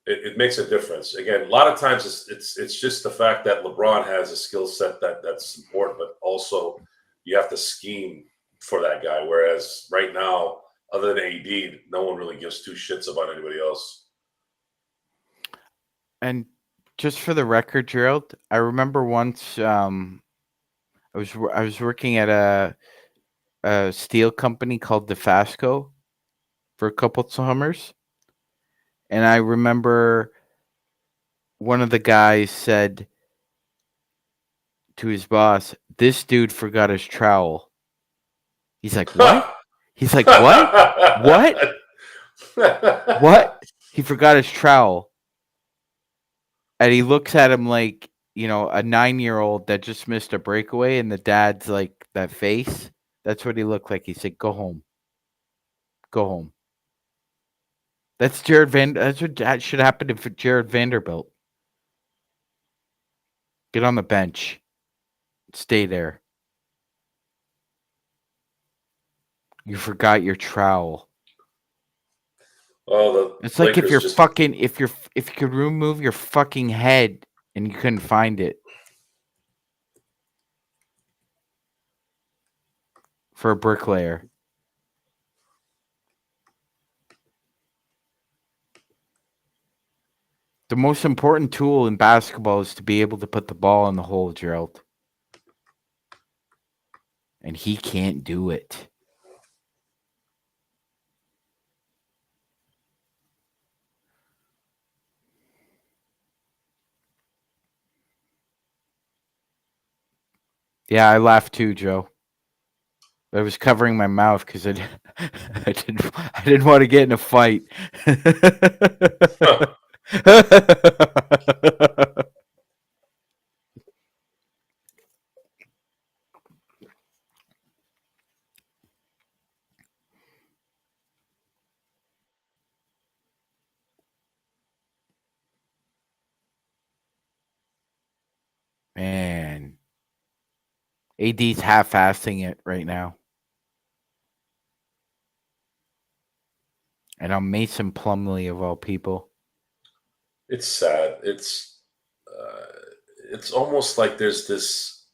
It makes a difference. Again, a lot of times it's just the fact that LeBron has a skill set that's important, but also you have to scheme for that guy. Whereas right now, other than AD, no one really gives two shits about anybody else. And just for the record, Gerald, I remember once I was working at a steel company called DeFasco for a couple summers, and I remember one of the guys said to his boss, "This dude forgot his trowel." He's like, "What?" He's like, "What? What? What?" He forgot his trowel. And he looks at him like, a 9-year-old that just missed a breakaway, and the dad's like, that face. That's what he looked like. He said, "Go home. Go home." That's what that should happen to Jared Vanderbilt. Get on the bench. Stay there. You forgot your trowel. Well, It's like if you could remove your fucking head and you couldn't find it for a bricklayer. The most important tool in basketball is to be able to put the ball in the hole, Gerald. And he can't do it. Yeah, I laughed too, Joe. I was covering my mouth because I didn't want to get in a fight. Man, AD's half-assing it right now, and I'm Mason Plumlee of all people. it's sad. It's almost like there's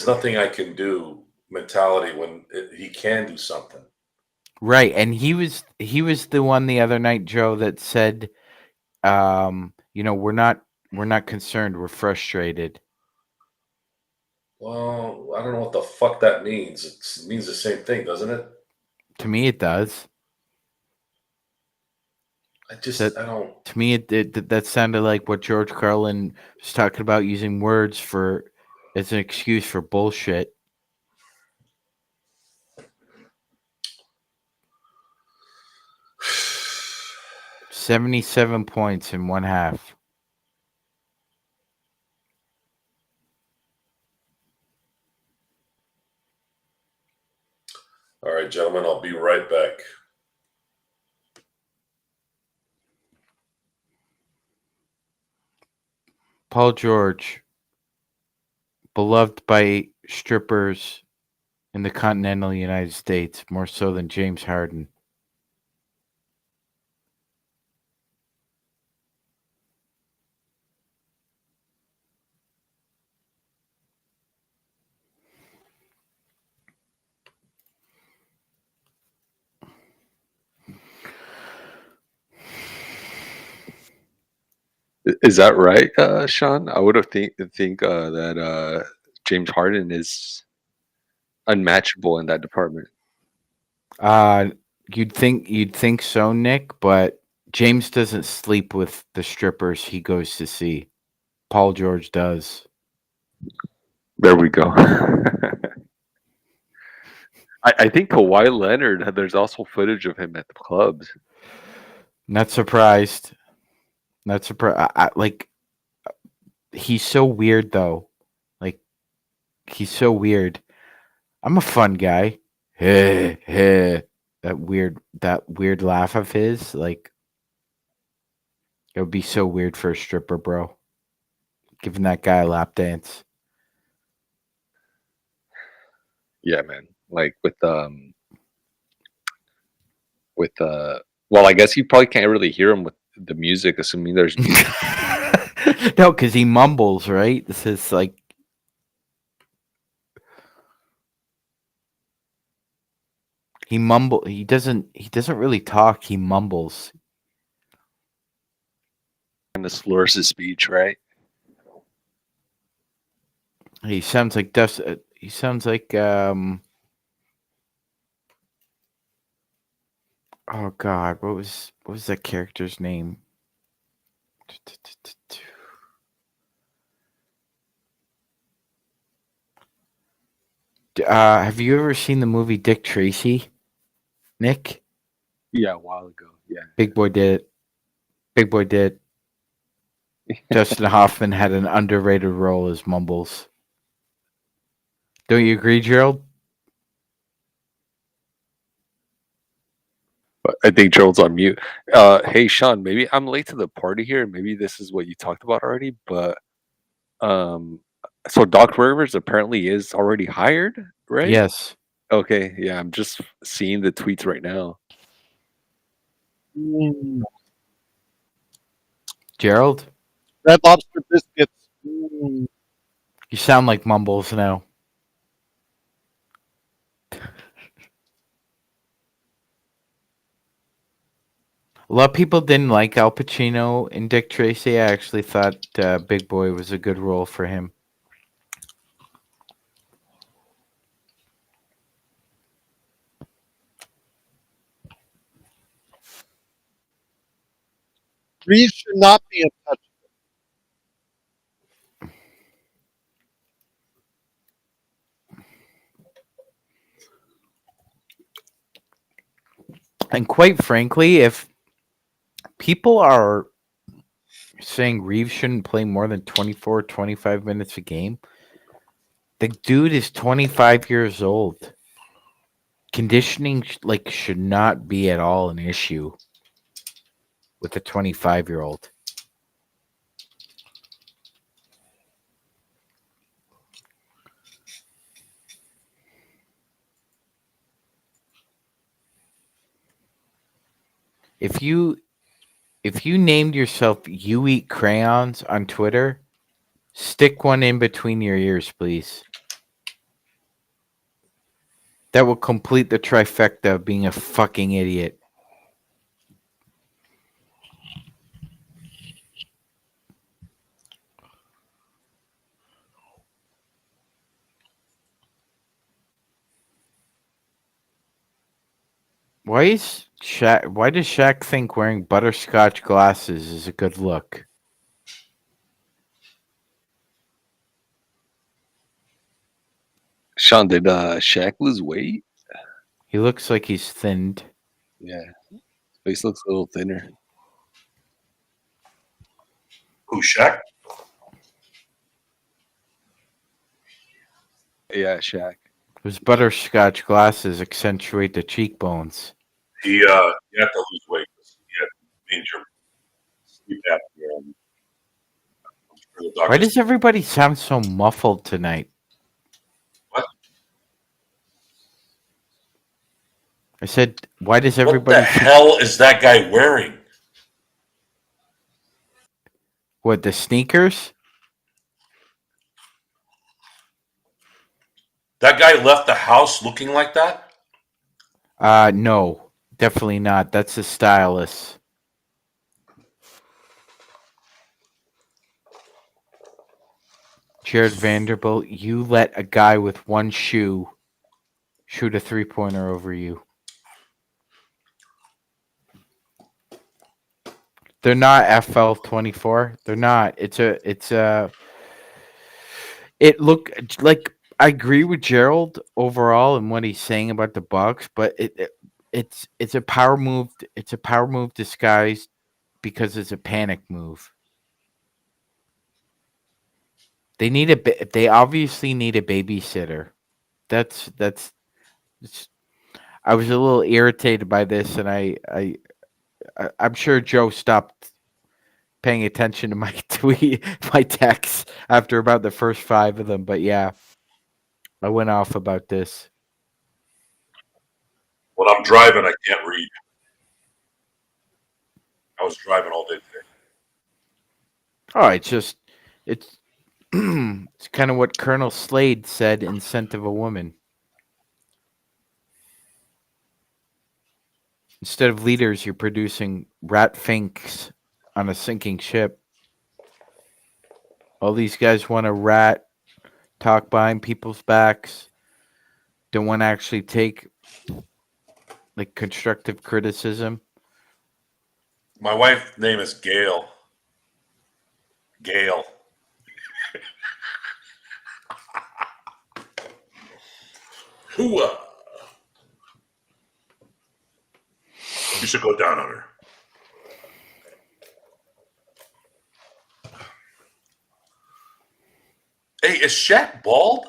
nothing I can do mentality when he can do something. Right, and he was the one the other night, Joe, that said, we're not concerned, we're frustrated. Well, I don't know what the fuck that means. It means the same thing, doesn't it? To me, it does. I don't. To me, that sounded like what George Carlin was talking about, using words as an excuse for bullshit. 77 points in one half. All right, gentlemen, I'll be right back. Paul George, beloved by strippers in the continental United States, more so than James Harden. Is that right, Sean? I would have think that James Harden is unmatchable in that department. Uh, you'd think so, Nick, but James doesn't sleep with the strippers he goes to see. Paul George does. There we go. I think Kawhi Leonard, there's also footage of him at the clubs. Not surprised. Not surprised. Like, he's so weird, though. Like, he's so weird. I'm a fun guy. Hey, hey. That weird laugh of his, like, it would be so weird for a stripper, bro. Giving that guy a lap dance. Yeah, man. Like well, I guess you probably can't really hear him with the music, assuming there's music. No, because he mumbles, right? This is like he mumble. He doesn't really talk. He mumbles. Kind of slurs his speech, right? He sounds like he sounds like oh God, what was that character's name? Have you ever seen the movie Dick Tracy, Nick? Yeah, a while ago. Yeah. Big Boy did it. Big Boy did. Dustin Hoffman had an underrated role as Mumbles. Don't you agree, Gerald? I think Gerald's on mute. Hey, Sean, maybe I'm late to the party here. Maybe this is what you talked about already, but so Doc Rivers apparently is already hired, right? Yes. Okay, yeah, I'm just seeing the tweets right now. Gerald? Red Lobster biscuits. Mm. You sound like Mumbles now. A lot of people didn't like Al Pacino in Dick Tracy. I actually thought Big Boy was a good role for him. Reeves should not be in touch. And quite frankly, if people are saying Reeves shouldn't play more than 24, 25 minutes a game, the dude is 25 years old. Conditioning should not be at all an issue with a 25-year-old. If you named yourself You Eat Crayons on Twitter, stick one in between your ears, please. That will complete the trifecta of being a fucking idiot. Why does Shaq think wearing butterscotch glasses is a good look? Sean, did Shaq lose weight? He looks like he's thinned. Yeah, his face looks a little thinner. Who, Shaq? Yeah, Shaq. His butterscotch glasses accentuate the cheekbones. He had to lose weight. He had major sleep apnea. And I'm sure the Why doctors- does everybody sound so muffled tonight? What? I said, why does What everybody the hell is that guy wearing? what, the sneakers? That guy left the house looking like that? No, definitely not. That's a stylist. Jared Vanderbilt, you let a guy with one shoe shoot a 3-pointer over you. They're not FL24. They're not. It look like I agree with Gerald overall and what he's saying about the Bucks, but it's a power move. It's a power move disguised because it's a panic move. They obviously need a babysitter. That's I was a little irritated by this, and I'm sure Joe stopped paying attention to my my texts after about the first 5 of them. But yeah, I went off about this. When I'm driving, I can't read. I was driving all day today. Oh, it's it's kind of what Colonel Slade said in Scent of a Woman. Instead of leaders, you're producing rat finks on a sinking ship. All these guys want to rat, talk behind people's backs, don't want to actually take like constructive criticism. My wife's name is Gail. Gail. Hooah. You should go down on her. Hey, is Shaq bald?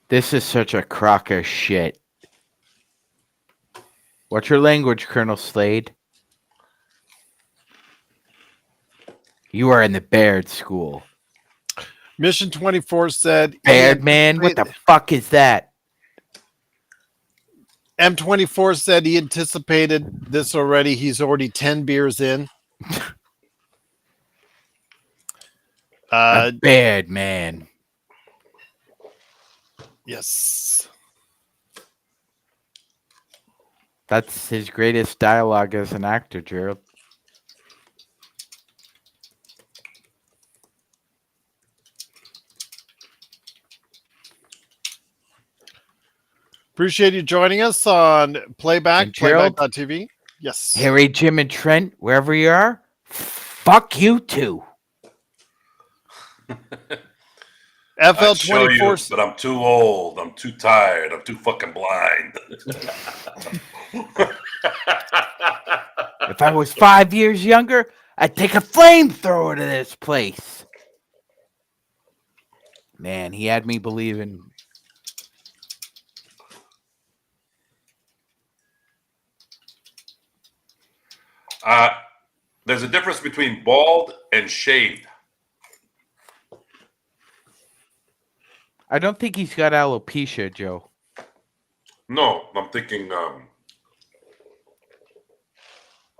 This is such a crock of shit. What's your language, Colonel Slade? You are in the Baird school. Mission 24 said, Baird man? What the fuck is that? M24 said he anticipated this already. He's already 10 beers in. A Baird man. Yes. That's his greatest dialogue as an actor, Gerald. Appreciate you joining us on Playback, Playback.tv. Yes. Harry, Jim, and Trent, wherever you are, fuck you too. FL24. But I'm too old. I'm too tired. I'm too fucking blind. If I was 5 years younger, I'd take a flamethrower to this place. Man, he had me believing. There's a difference between bald and shaved. I don't think he's got alopecia, Joe. No, I'm thinking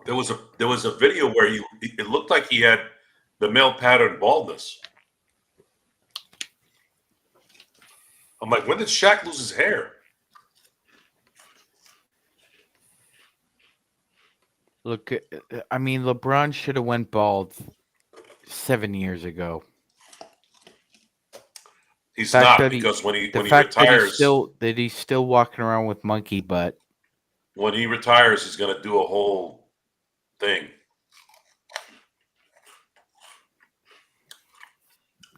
there was a video where it looked like he had the male pattern baldness. I'm like, when did Shaq lose his hair? Look, I mean, LeBron should have went bald 7 years ago. He's not, because when he retires, that he's still walking around with monkey butt. When he retires, he's going to do a whole thing.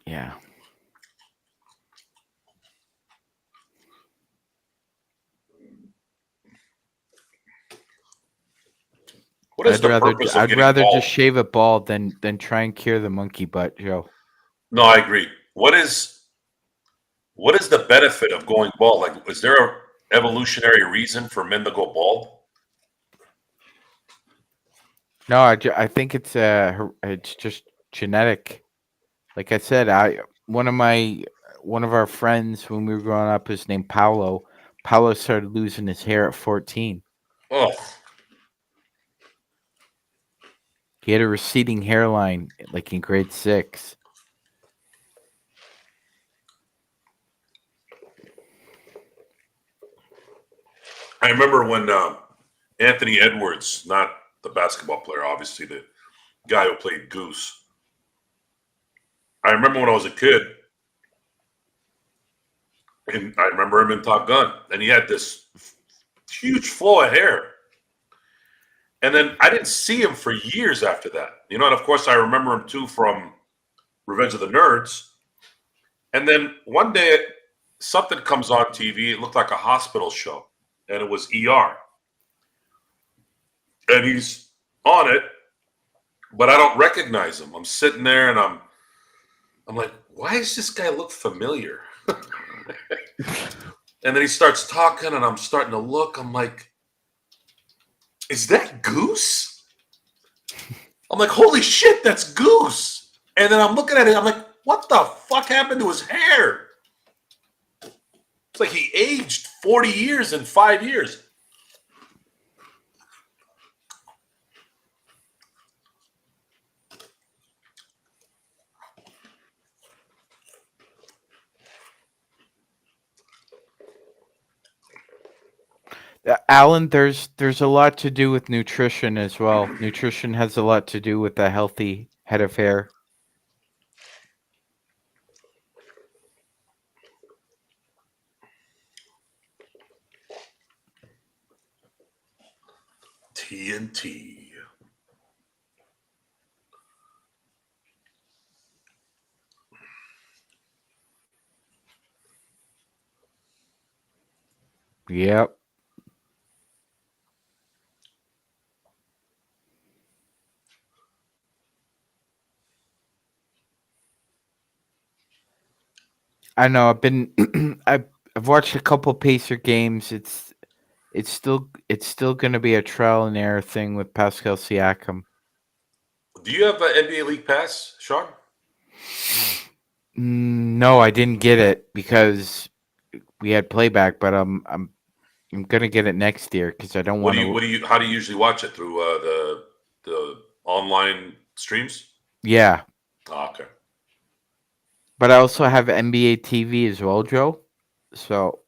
Yeah. What is the purpose of I'd getting rather bald? just shave it bald than try and cure the monkey butt, Joe. No, I agree. What is the benefit of going bald? Like, is there a evolutionary reason for men to go bald? No, I think it's just genetic. Like I said, one of our friends when we were growing up was named Paolo. Paolo started losing his hair at 14. Oh, He had a receding hairline like in grade 6. I remember when Anthony Edwards, not the basketball player, obviously the guy who played Goose. I remember when I was a kid, and I remember him in Top Gun, and he had this huge flow of hair. And then I didn't see him for years after that. And of course I remember him too from Revenge of the Nerds. And then one day something comes on TV. It looked like a hospital show, and it was ER. And he's on it, but I don't recognize him. I'm sitting there and I'm like, why does this guy look familiar? And then he starts talking, and I'm starting to look. I'm like, is that Goose? I'm like, holy shit, that's Goose. And then I'm looking at it. I'm like, what the fuck happened to his hair? It's like he aged 40 years in 5 years. Alan, there's a lot to do with nutrition as well. Nutrition has a lot to do with a healthy head of hair. TNT. Yep. I know. I've watched a couple Pacer games. It's still going to be a trial and error thing with Pascal Siakam. Do you have an NBA League Pass, Sean? No, I didn't get it because we had playback, but I'm gonna get it next year because I don't want to. How do you usually watch it through the online streams? Yeah, Oh, okay. but I also have NBA TV as well, Joe. So.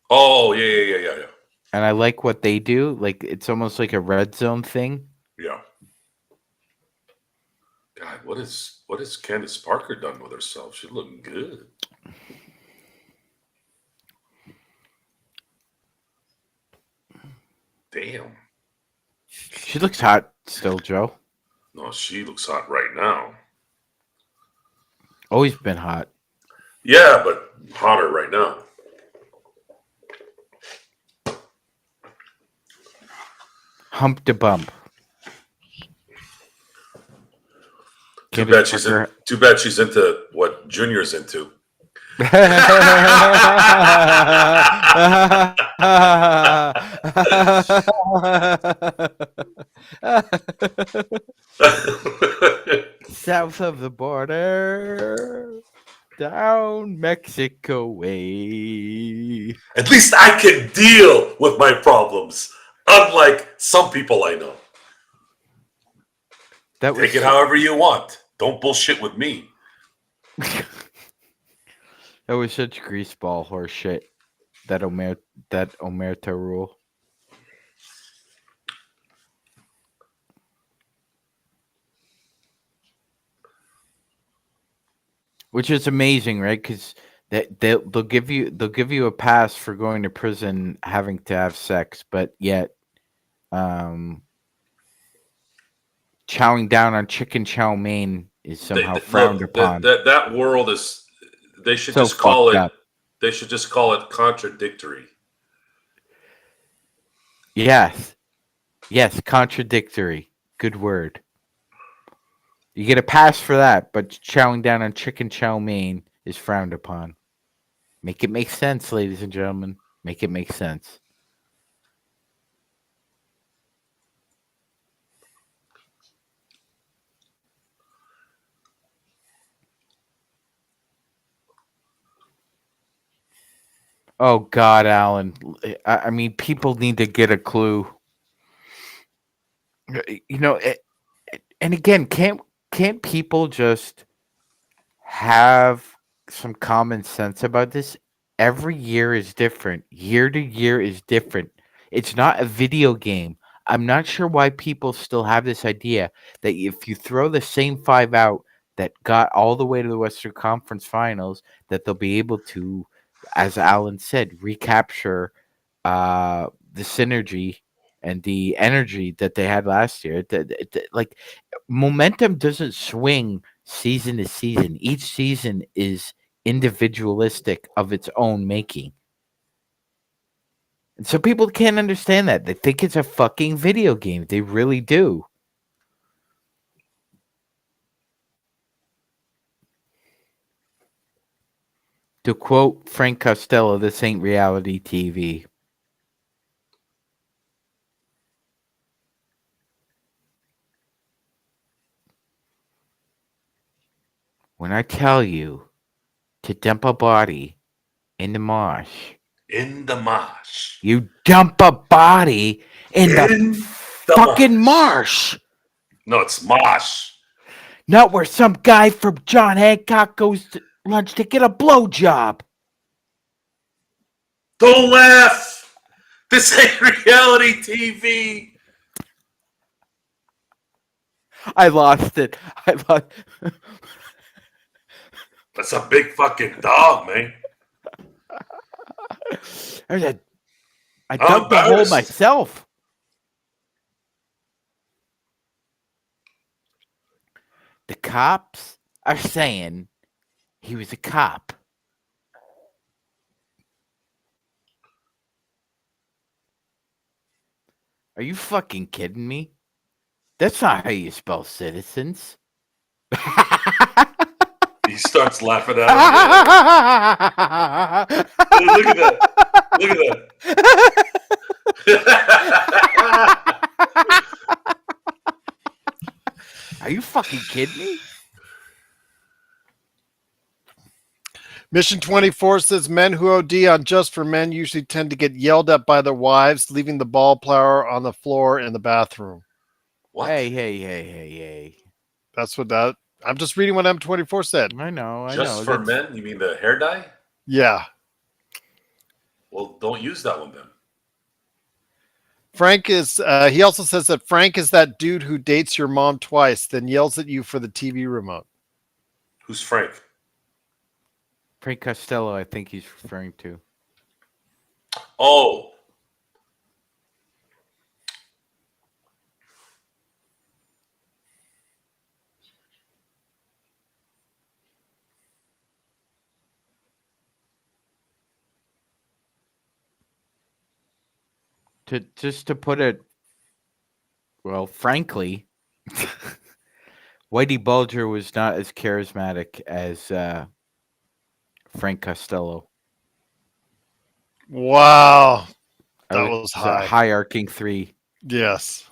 Oh yeah. And I like what they do. Like it's almost like a red zone thing. Yeah. God, what has Candace Parker done with herself? She's looking good. Damn. She looks hot still, Joe. No, she looks hot right now. Always been hot. Yeah, but hotter right now. Hump to bump. Too bad she's into what Junior's into. South of the border, down Mexico way. At least I can deal with my problems, unlike some people I know. Take it however you want. Don't bullshit with me. That was such greaseball horse shit. That Omerta rule. Which is amazing, right? Because they'll give you a pass for going to prison having to have sex, but yet chowing down on chicken chow mein is somehow frowned upon. That world is. They should just call it. They should just call it contradictory. Yes, contradictory. Good word. You get a pass for that, but chowing down on chicken chow mein is frowned upon. Make it make sense, ladies and gentlemen. Make it make sense. Oh God, Alan. I mean, people need to get a clue. You know, and again, can't people just have some common sense about this? Every year is different. Year to year is different. It's not a video game. I'm not sure why people still have this idea that if you throw the same five out that got all the way to the Western Conference Finals, that they'll be able to, as Alan said, recapture the synergy and the energy that they had last year. Like momentum doesn't swing season to season. Each season is individualistic of its own making. And so people can't understand that. They think it's a fucking video game. They really do. To quote Frank Costello, this ain't reality TV. When I tell you to dump a body in the marsh, In the marsh. you dump a body in the fucking marsh. No, it's mosh. Not where some guy from John Hancock goes to lunch to get a blowjob. Don't laugh. This ain't reality TV. I lost it. That's a big fucking dog, man. I dug the hole embarrassed. myself. The cops are saying he was a cop. Are you fucking kidding me? That's not how you spell citizens. He starts laughing at him. Look at that. Look at that. Are you fucking kidding me? Mission 24 says men who OD on Just for Men usually tend to get yelled at by their wives, leaving the ball player on the floor in the bathroom. What? Hey. That's what that. I'm just reading what M24 said. I know. Just for men? You mean the hair dye? Yeah. Well, don't use that one then. Frank is, he also says that Frank is that dude who dates your mom twice, then yells at you for the TV remote. Who's Frank? Frank Costello, I think he's referring to. Oh. To put it, well, frankly, Whitey Bulger was not as charismatic as Frank Costello. Wow. That was high. A high arcing three. Yes.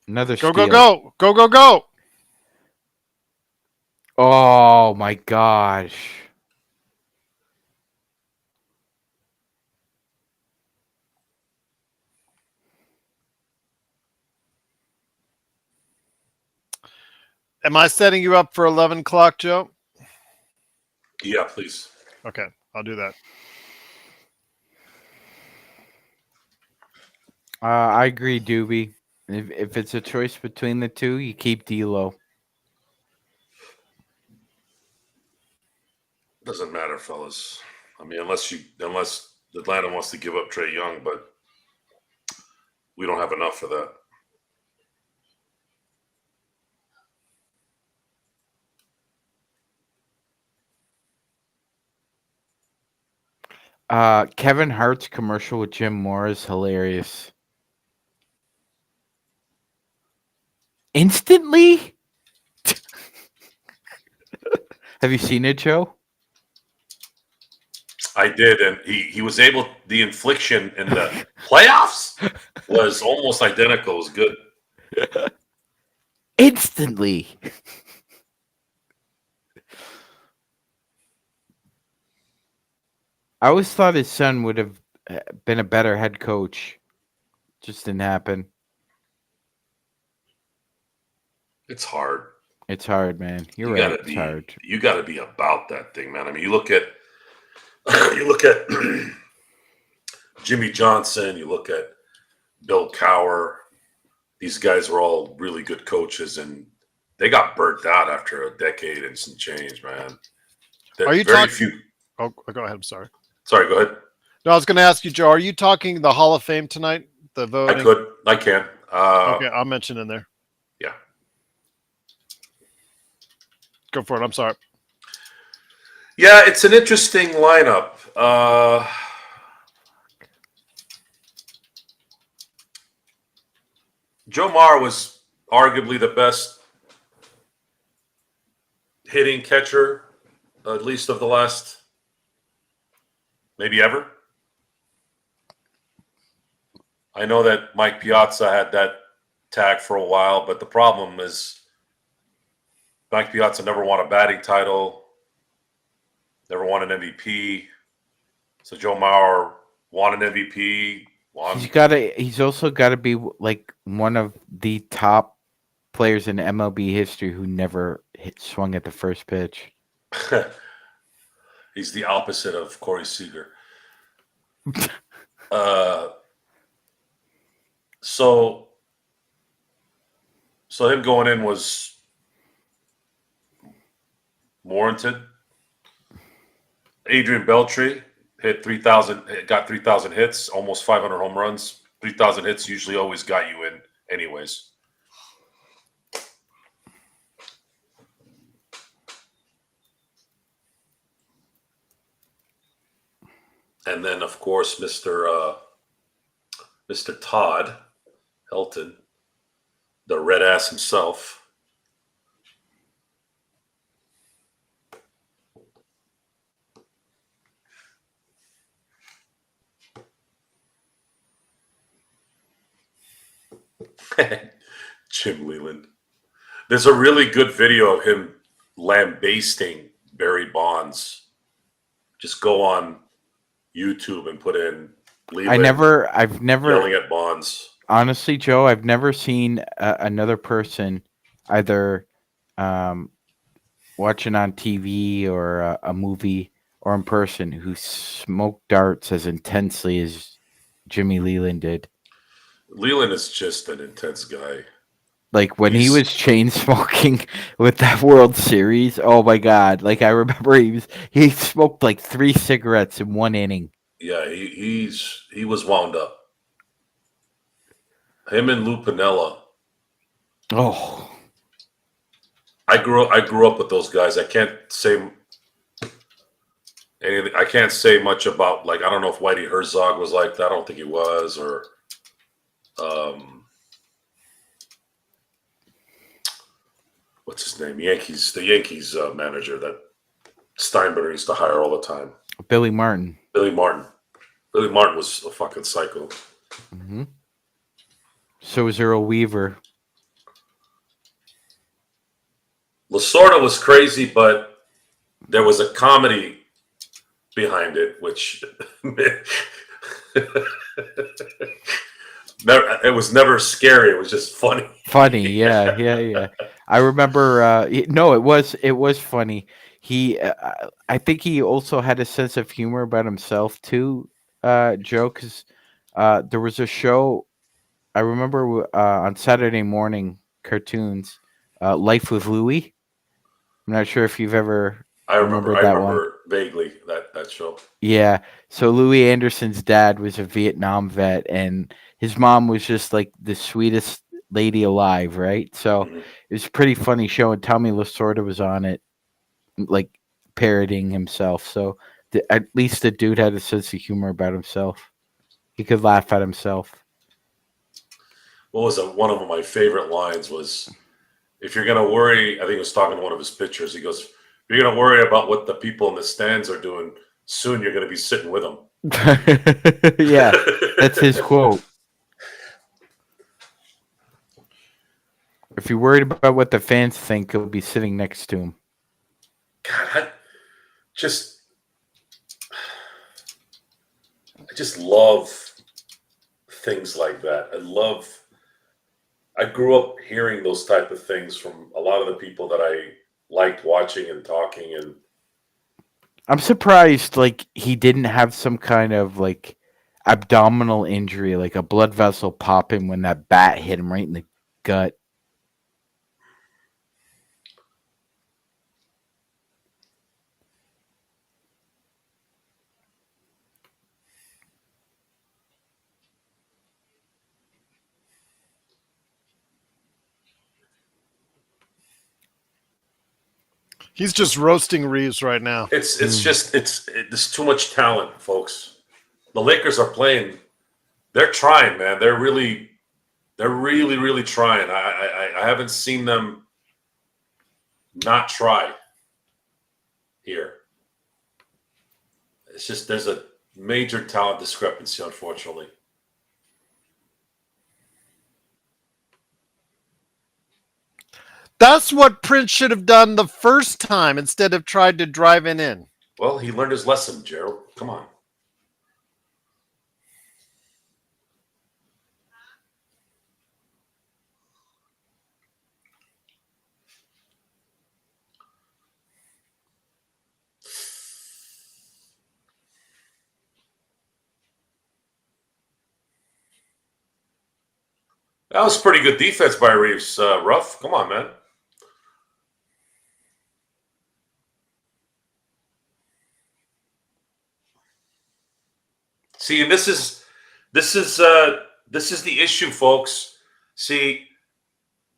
Another Go, steal. go. Oh my gosh. Am I setting you up for 11 o'clock, Joe? Yeah, please. Okay, I'll do that. I agree, Doobie. If it's a choice between the two, you keep D'Lo. Doesn't matter, fellas. I mean, unless Atlanta wants to give up Trae Young, but we don't have enough for that. Kevin Hart's commercial with Jim Moore is hilarious. Instantly? Have you seen it, Joe? I did, and he was able. The infliction in the playoffs was almost identical. It was good. Instantly. I always thought his son would have been a better head coach. Just didn't happen. It's hard. It's hard, man. You're right. It's hard. You got to be about that thing, man. I mean, you look at Jimmy Johnson. You look at Bill Cowher. These guys were all really good coaches, and they got burnt out after a decade and some change, man. Are you talking? Oh, go ahead. I'm sorry. Sorry, go ahead. No, I was going to ask you, Joe. Are you talking the Hall of Fame tonight? The voting. I can. Okay, I'll mention in there. Yeah. Go for it. I'm sorry. Yeah, it's an interesting lineup. Joe Mauer was arguably the best hitting catcher, at least of the last, maybe ever. I know that Mike Piazza had that tag for a while, but the problem is Mike Piazza never won a batting title, never won an MVP. So Joe Mauer won an MVP. He's also got to be like one of the top players in MLB history who never swung at the first pitch. He's the opposite of Corey Seager. So him going in was warranted. Adrian Beltre hit 3,000, got 3,000 hits, almost 500 home runs. 3,000 hits usually always got you in anyways. And then, of course, Mr. Todd Helton, the red ass himself. Jim Leland. There's a really good video of him lambasting Barry Bonds. Just go on YouTube and put in Leland. I've never yelling at Bonds. Honestly, Joe, I've never seen another person either watching on TV or a movie or in person who smoked darts as intensely as Jimmy Leland did. Leland is just an intense guy. Like when he was chain smoking with that World Series, oh my God! Like I remember he smoked like 3 cigarettes in 1 inning. Yeah, he was wound up. Him and Lou Piniella. Oh, I grew up with those guys. I can't say anything. I can't say much about, like, I don't know if Whitey Herzog was like that. I don't think he was, or what's his name? The Yankees manager that Steinbrenner used to hire all the time. Billy Martin. Billy Martin was a fucking psycho. Mm-hmm. So was Earl Weaver. Lasorda was crazy, but there was a comedy behind it, which it was never scary. It was just funny. Funny, yeah. I remember. No, it was funny. I think he also had a sense of humor about himself too, Joe. Because there was a show I remember on Saturday morning cartoons, Life with Louie. I'm not sure if you've ever. I remember vaguely that show. Yeah. So Louis Anderson's dad was a Vietnam vet, and his mom was just like the sweetest lady alive, right? So it was a pretty funny show, and Tommy Lasorda was on it, like parodying himself. So at least the dude had a sense of humor about himself. He could laugh at himself. What was it? One of my favorite lines was, if you're going to worry, I think he was talking to one of his pitchers. He goes, if you're going to worry about what the people in the stands are doing, soon you're going to be sitting with him. Yeah, that's his quote. If you're worried about what the fans think, he'll be sitting next to him. God, I just love things like that. I grew up hearing those type of things from a lot of the people that I liked watching and talking. And I'm surprised, like, he didn't have some kind of, like, abdominal injury, like a blood vessel popping when that bat hit him right in the gut. He's just roasting Reeves right now. there's too much talent, folks. The Lakers are playing. They're trying, man. They're really trying. I haven't seen them not try here. It's just there's a major talent discrepancy, unfortunately. That's what Prince should have done the first time instead of tried to drive it in. Well, he learned his lesson, Gerald. Come on. That was pretty good defense by Reeves. Ruff, come on, man. See, and this is the issue, folks. See,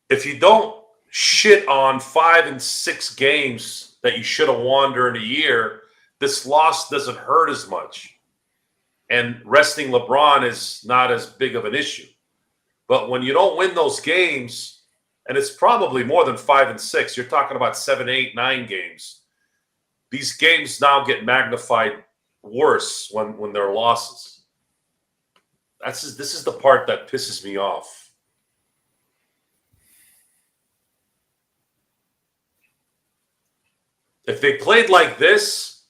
if you don't shit on 5 and 6 games that you should have won during the year, this loss doesn't hurt as much. And resting LeBron is not as big of an issue. But when you don't win those games, and it's probably more than 5 and 6, you're talking about 7, 8, 9 games. These games now get magnified worse when they're losses. This is the part that pisses me off. If they played like this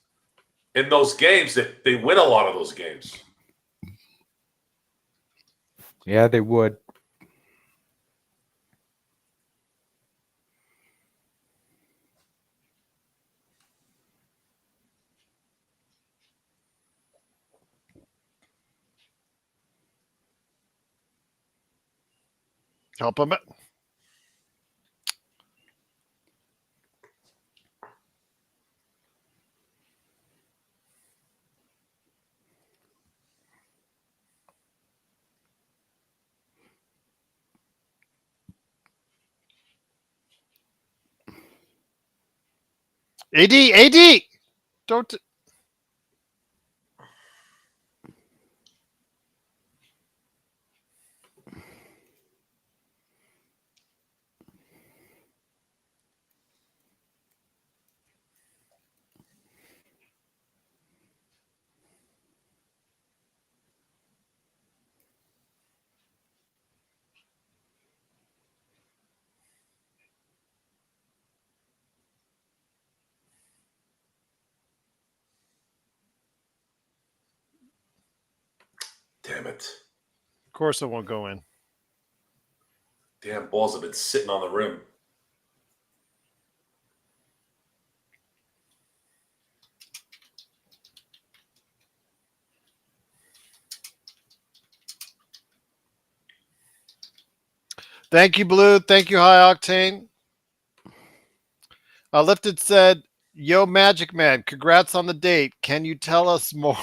in those games, they win a lot of those games. Yeah, they would. Help him. AD, don't. Damn it. Of course, it won't go in. Damn balls have been sitting on the rim. Thank you, Blue. Thank you, High Octane. Lifted said, "Yo, Magic Man, congrats on the date. Can you tell us more?"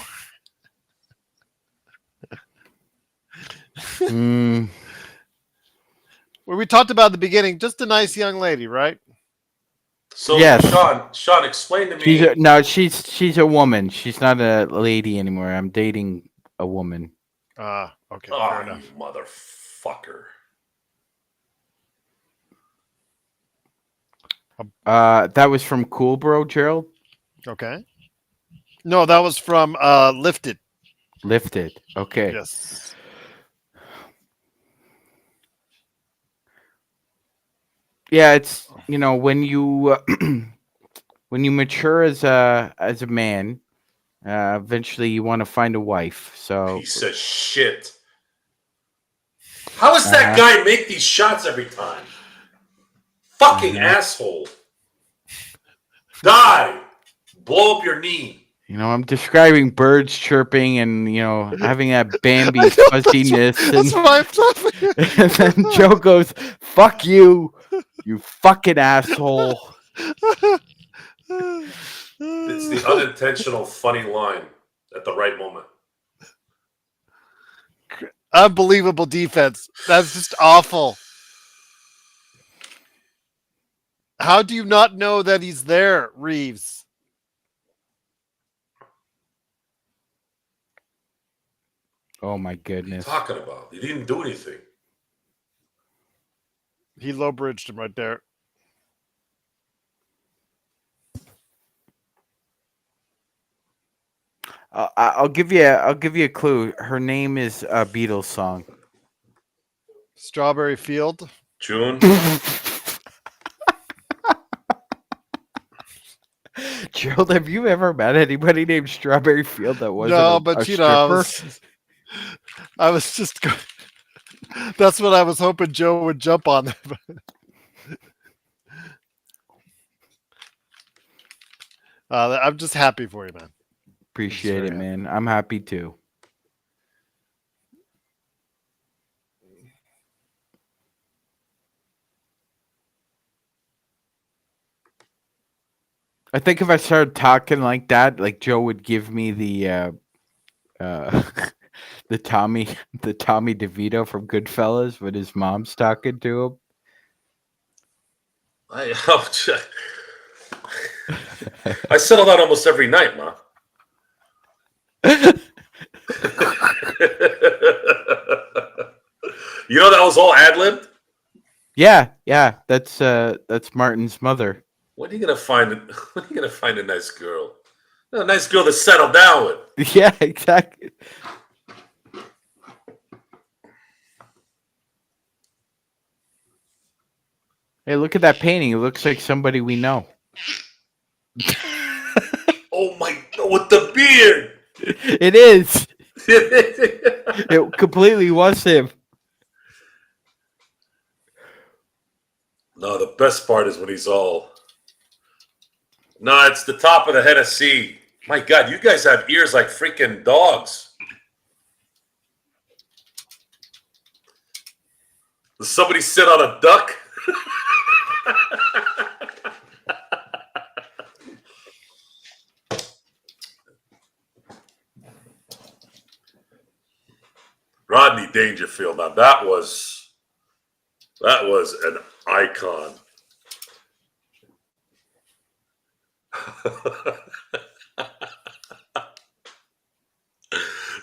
Well, we talked about at the beginning, just a nice young lady, right? So, yes. Sean, explain to me. She's a woman. She's not a lady anymore. I'm dating a woman. Okay, You fair enough. motherfucker. That was from Cool Bro, Gerald. Okay. No, that was from Lifted. Lifted. Okay. Yes. Yeah, it's when you when you mature as a man, eventually you want to find a wife. So Piece of shit. How does that guy make these shots every time? Fucking asshole. Die. Blow up your knee. I'm describing birds chirping and having that Bambi fuzziness, That's why I'm laughing. and then Joe goes, "Fuck you, you fucking asshole." It's the unintentional funny line at the right moment. Unbelievable defense. That's just awful. How do you not know that he's there, Reeves? Oh my goodness! What are you talking about? He didn't do anything. He low bridged him right there. I'll give you a clue. Her name is a Beatles song. Strawberry Field. June. Gerald, have you ever met anybody named Strawberry Field that wasn't No, a but stripper? I was just going. That's what I was hoping Joe would jump on. I'm just happy for you, man. Appreciate it, man. I'm happy too. I think if I started talking like that, like Joe would give me the the Tommy DeVito from Goodfellas when his mom's talking to him. I settle that almost every night, ma. You know that was all ad-libbed? Yeah, that's Martin's mother. When are you gonna find it? When are you gonna find a nice girl? A nice girl to settle down with. Yeah, exactly. Hey, look at that painting. It looks like somebody we know. Oh my God, with the beard. It is. It completely was him. No, the best part is when he's all... No, it's the top of the Hennessy. My God, you guys have ears like freaking dogs. Does somebody sit on a duck? Rodney Dangerfield. Now that was an icon.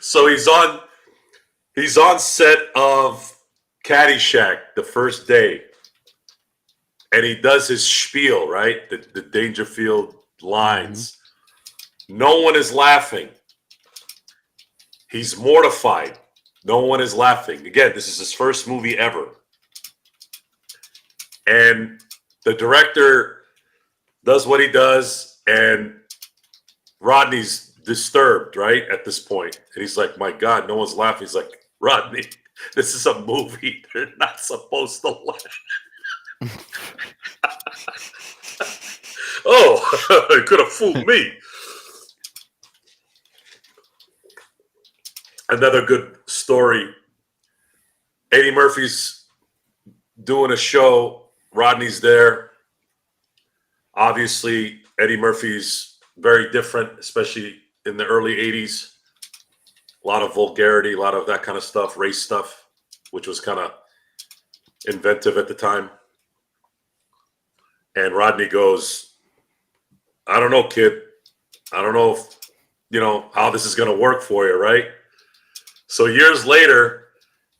So he's on set of Caddyshack the first day, and he does his spiel, right? The Dangerfield lines. Mm-hmm. No one is laughing. He's mortified. No one is laughing. Again, this is his first movie ever. And the director does what he does, and Rodney's disturbed, right, at this point. And he's like, my God, no one's laughing. He's like, Rodney, this is a movie. They're not supposed to laugh. Oh, it could have fooled me. Another good story. Eddie Murphy's doing a show. Rodney's there. Obviously, Eddie Murphy's very different, especially in the early 80s. A lot of vulgarity, a lot of that kind of stuff, race stuff, which was kind of inventive at the time. And Rodney goes, I don't know, kid. I don't know if, how this is going to work for you, right? So years later,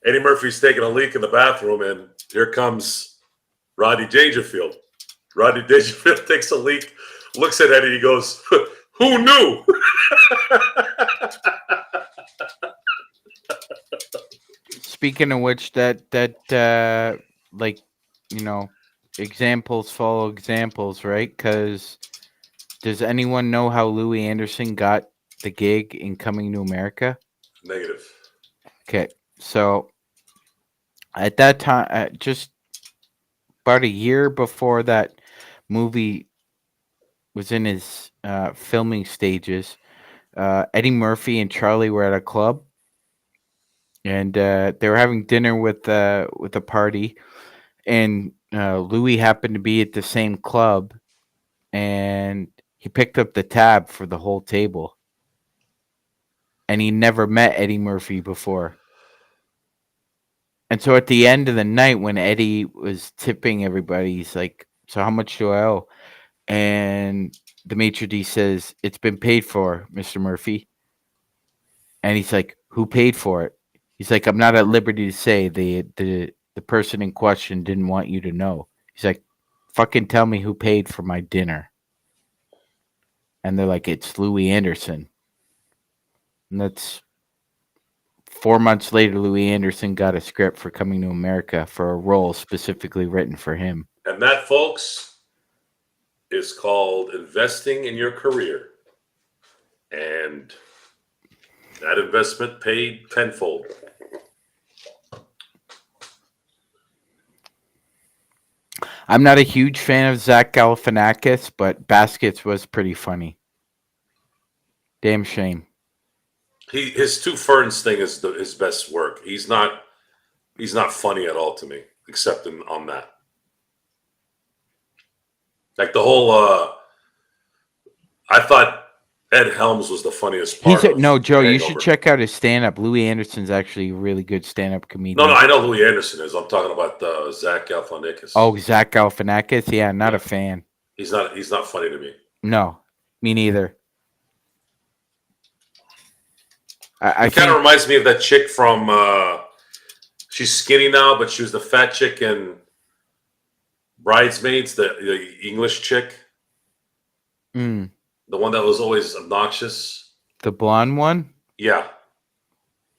Eddie Murphy's taking a leak in the bathroom, and here comes Rodney Dangerfield. Rodney Dangerfield takes a leak, looks at Eddie, he goes, Who knew? Speaking of which, like, examples follow examples, right? Because does anyone know how Louis Anderson got the gig in Coming to America? Negative. Okay, so at that time, just about a year before that movie was in his filming stages, Eddie Murphy and Charlie were at a club, and they were having dinner with a party, and Louis happened to be at the same club, and he picked up the tab for the whole table, and he never met Eddie Murphy before. And so at the end of the night, when Eddie was tipping everybody, he's like, "So how much do I owe?" And the maitre d' says, "It's been paid for, Mr. Murphy." And he's like, "Who paid for it?" He's like, "I'm not at liberty to say. The person in question didn't want you to know." He's like, "Fucking tell me who paid for my dinner." And they're like, "It's Louis Anderson." And that's 4 months later, Louis Anderson got a script for Coming to America for a role specifically written for him. And that, folks, is called investing in your career. And that investment paid tenfold. I'm not a huge fan of Zach Galifianakis, but Baskets was pretty funny. Damn shame. His Two Ferns thing is his best work. He's not funny at all to me, except on that. Like the whole, I thought Ed Helms was the funniest part. No, Joe, you Hangover. should check out his stand-up. Louis Anderson's actually a really good stand-up comedian. No, I know who Louis Anderson is. I'm talking about Zach Galifianakis. Oh, Zach Galifianakis? Yeah, not a fan. He's not funny to me. No, me neither. He kind of reminds me of that chick from, she's skinny now, but she was the fat chick in Bridesmaids, the English chick. The one that was always obnoxious. The blonde one? Yeah.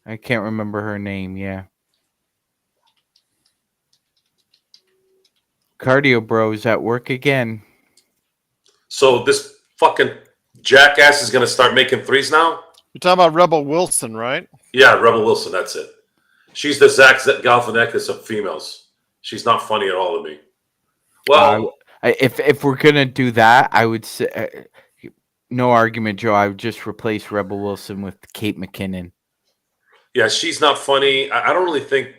I can't remember her name, yeah. Cardio Bros at work again. So this fucking jackass is going to start making threes now? You're talking about Rebel Wilson, right? Yeah, Rebel Wilson, that's it. She's the Zach Galifianakis of females. She's not funny at all to me. Well, if we're going to do that, I would say, no argument, Joe, I would just replace Rebel Wilson with Kate McKinnon. Yeah, she's not funny. I don't really think...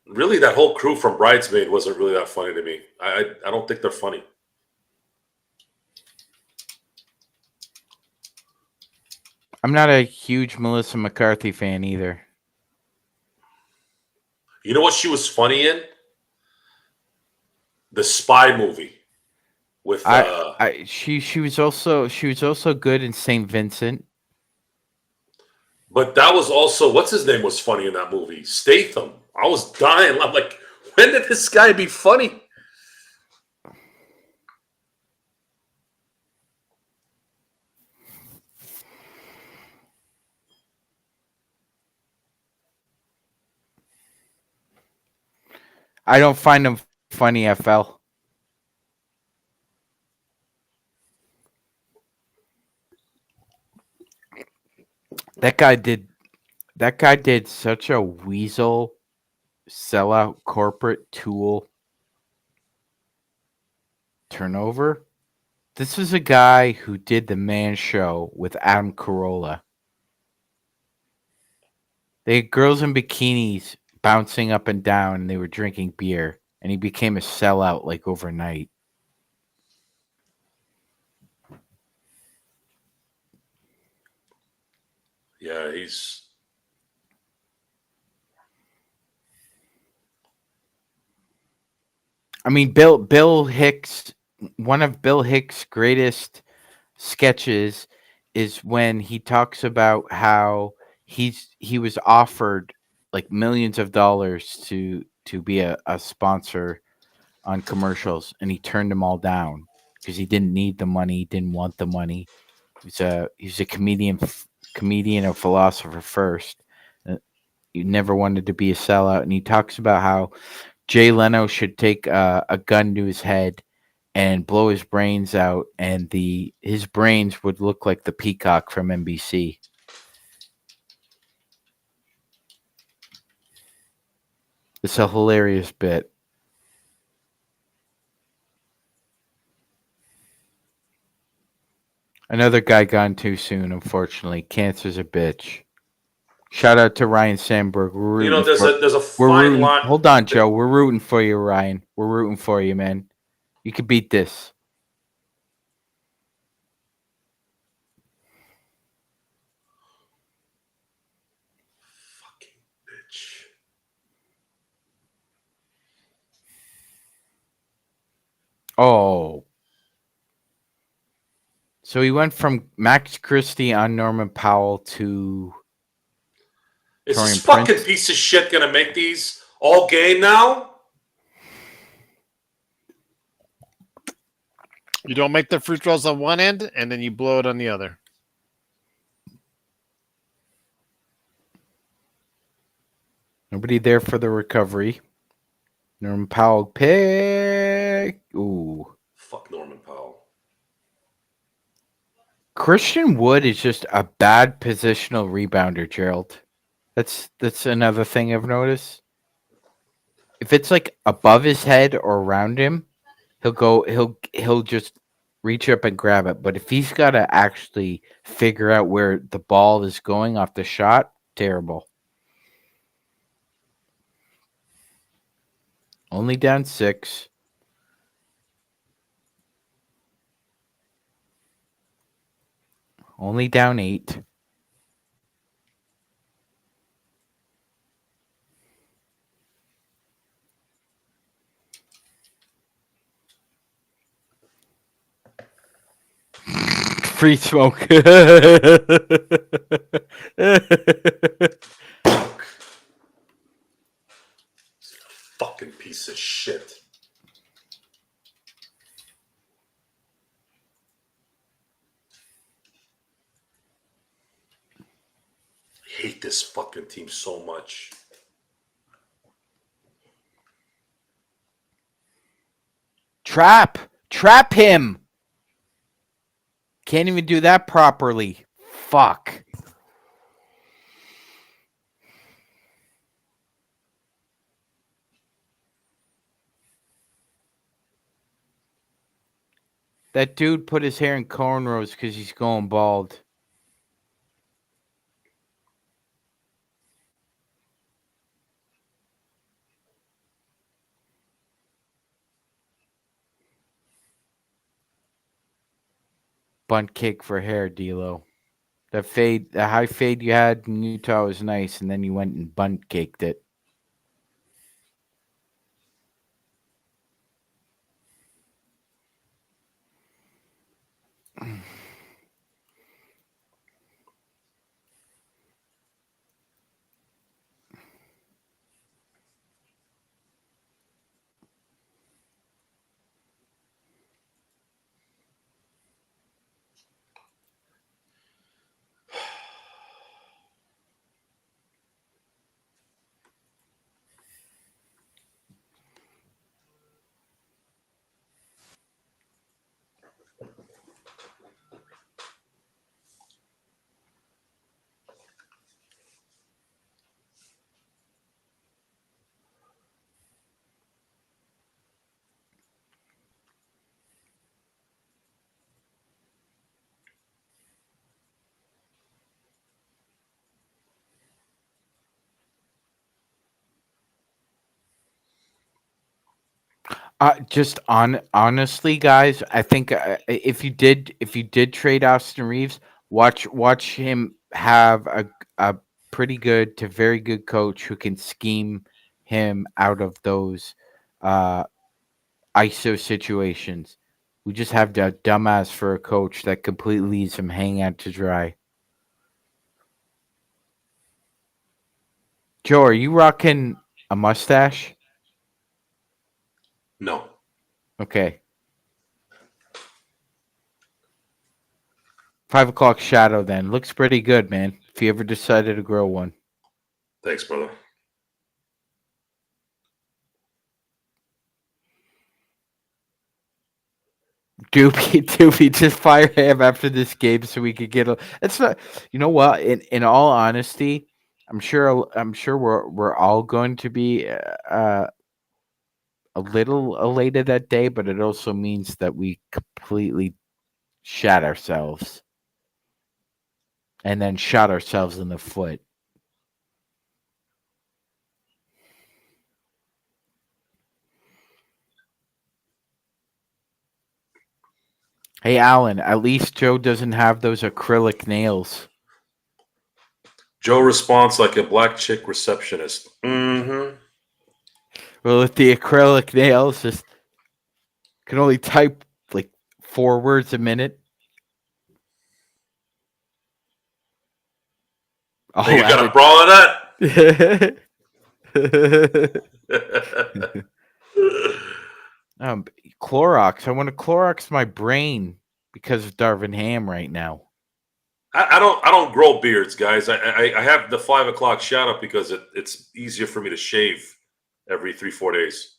really, that whole crew from Bridesmaid wasn't really that funny to me. I don't think they're funny. I'm not a huge Melissa McCarthy fan either. You know what she was funny in? The Spy movie. With she was also good in St. Vincent. But that was also, what's his name was funny in that movie? Statham. I was dying. I'm like, when did this guy be funny? I don't find him funny, FL. That guy did such a weasel sellout corporate tool turnover. This was a guy who did the Man Show with Adam Carolla. They had girls in bikinis bouncing up and down, and they were drinking beer, and he became a sellout like overnight. Yeah, he's... I mean, Bill Hicks, one of Bill Hicks' greatest sketches is when he talks about how he was offered like millions of dollars to be a sponsor on commercials, and he turned them all down. because he didn't need the money, he didn't want the money. He's a comedian or philosopher first. He never wanted to be a sellout, and he talks about how Jay Leno should take a gun to his head and blow his brains out, and his brains would look like the peacock from NBC. It's a hilarious bit. Another guy gone too soon, unfortunately. Cancer's a bitch. Shout out to Ryan Sandberg. There's a fine line. Hold on, Joe. We're rooting for you, Ryan. We're rooting for you, man. You can beat this. Fucking bitch. Oh. So he went from Max Christie on Norman Powell to... Is this fucking piece of shit gonna make these all gay now? You don't make the fruit rolls on one end, and then you blow it on the other. Nobody there for the recovery. Norman Powell pick. Ooh. Fuck Norman Powell. Christian Wood is just a bad positional rebounder, Gerald. That's another thing I've noticed. If it's like above his head or around him, he'll just reach up and grab it. But if he's got to actually figure out where the ball is going off the shot, terrible. Only down 6. Only down 8. Free smoke. Fucking piece of shit. I hate this fucking team so much. Trap him. Can't even do that properly. Fuck. That dude put his hair in cornrows because he's going bald. Bunt cake for hair, D'Lo. The high fade you had in Utah was nice, and then you went and bunt caked it. Honestly, guys, I think if you did trade Austin Reeves, watch him have a pretty good to very good coach who can scheme him out of those ISO situations. We just have the dumbass for a coach that completely leaves him hanging out to dry. Joe, are you rocking a mustache? No. Okay. 5 o'clock shadow then. Looks pretty good, man. If you ever decided to grow one. Thanks, brother. Doopy, just fire him after this game so we could get a. It's not. You know what? In all honesty, I'm sure we're all going to be a little elated that day, but it also means that we completely shat ourselves and then shot ourselves in the foot. Hey, Alan, at least Joe doesn't have those acrylic nails. Joe responds like a black chick receptionist. Mm-hmm. Well, with the acrylic nails, just can only type like 4 words a minute. Oh, You got a brawl of that? Clorox. I want to Clorox my brain because of Darvin Ham right now. I don't grow beards, guys. I have the 5 o'clock shot up because it's easier for me to shave every 3-4 days.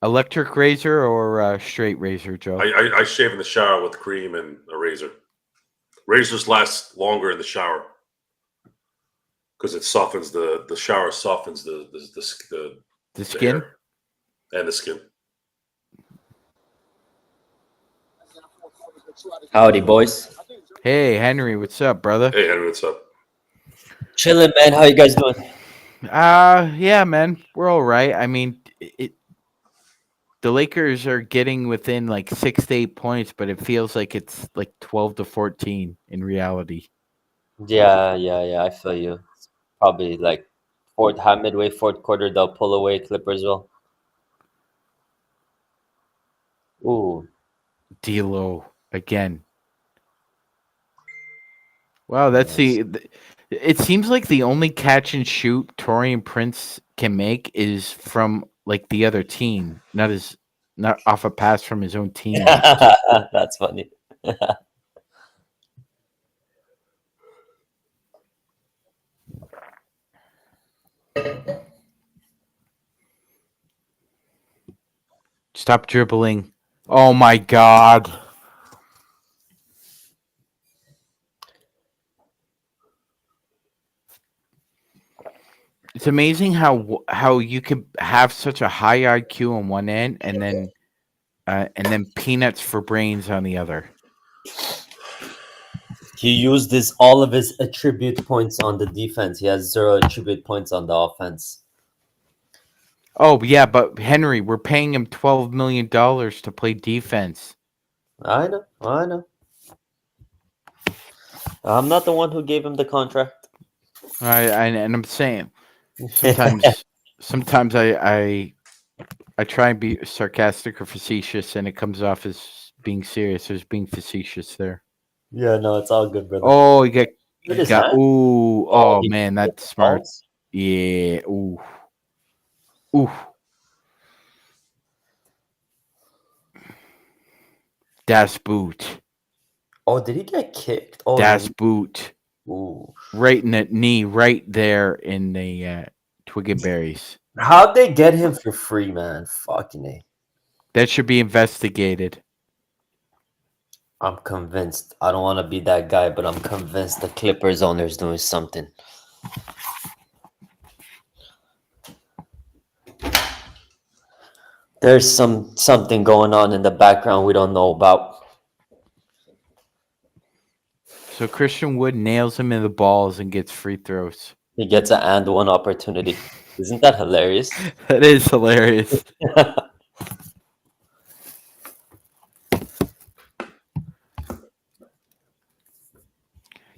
Electric razor or straight razor, Joe? I shave in the shower with cream and a razor. Razors last longer in the shower because it softens the shower softens the skin hair and the skin. Howdy, boys. Hey, Henry, what's up, brother? Hey, Henry, what's up? Chilling, man. How you guys doing? Yeah, man, we're all right. I mean, the Lakers are getting within like 6 to 8 points, but it feels like it's like 12 to 14 in reality. Yeah. I feel you. It's probably like midway fourth quarter, they'll pull away. Clippers will. Ooh, D'Lo again. Wow, that's nice. It seems like the only catch and shoot Torian Prince can make is from like the other team, not off a pass from his own team. That's funny. Stop dribbling. Oh my God. It's amazing how you could have such a high IQ on one end and then peanuts for brains on the other. He used all of his attribute points on the defense. He has 0 attribute points on the offense. Oh yeah, but Henry, we're paying him $12 million to play defense. I know. I'm not the one who gave him the contract. And I'm saying sometimes I try and be sarcastic or facetious, and it comes off as being serious. There's being facetious there. Yeah, no, it's all good, brother. Oh, you got ooh. Oh man, that's smart. Balls? Yeah. Ooh. Das Boot. Oh, did he get kicked? Oh, Das Boot. Ooh. Right in the knee, right there in the twig and berries. How'd they get him for free, man? Fucking A. That should be investigated. I'm convinced. I don't want to be that guy, but I'm convinced the Clippers owner's doing something. There's something going on in the background we don't know about. So Christian Wood nails him in the balls and gets free throws. He gets an and one opportunity. Isn't that hilarious? That is hilarious.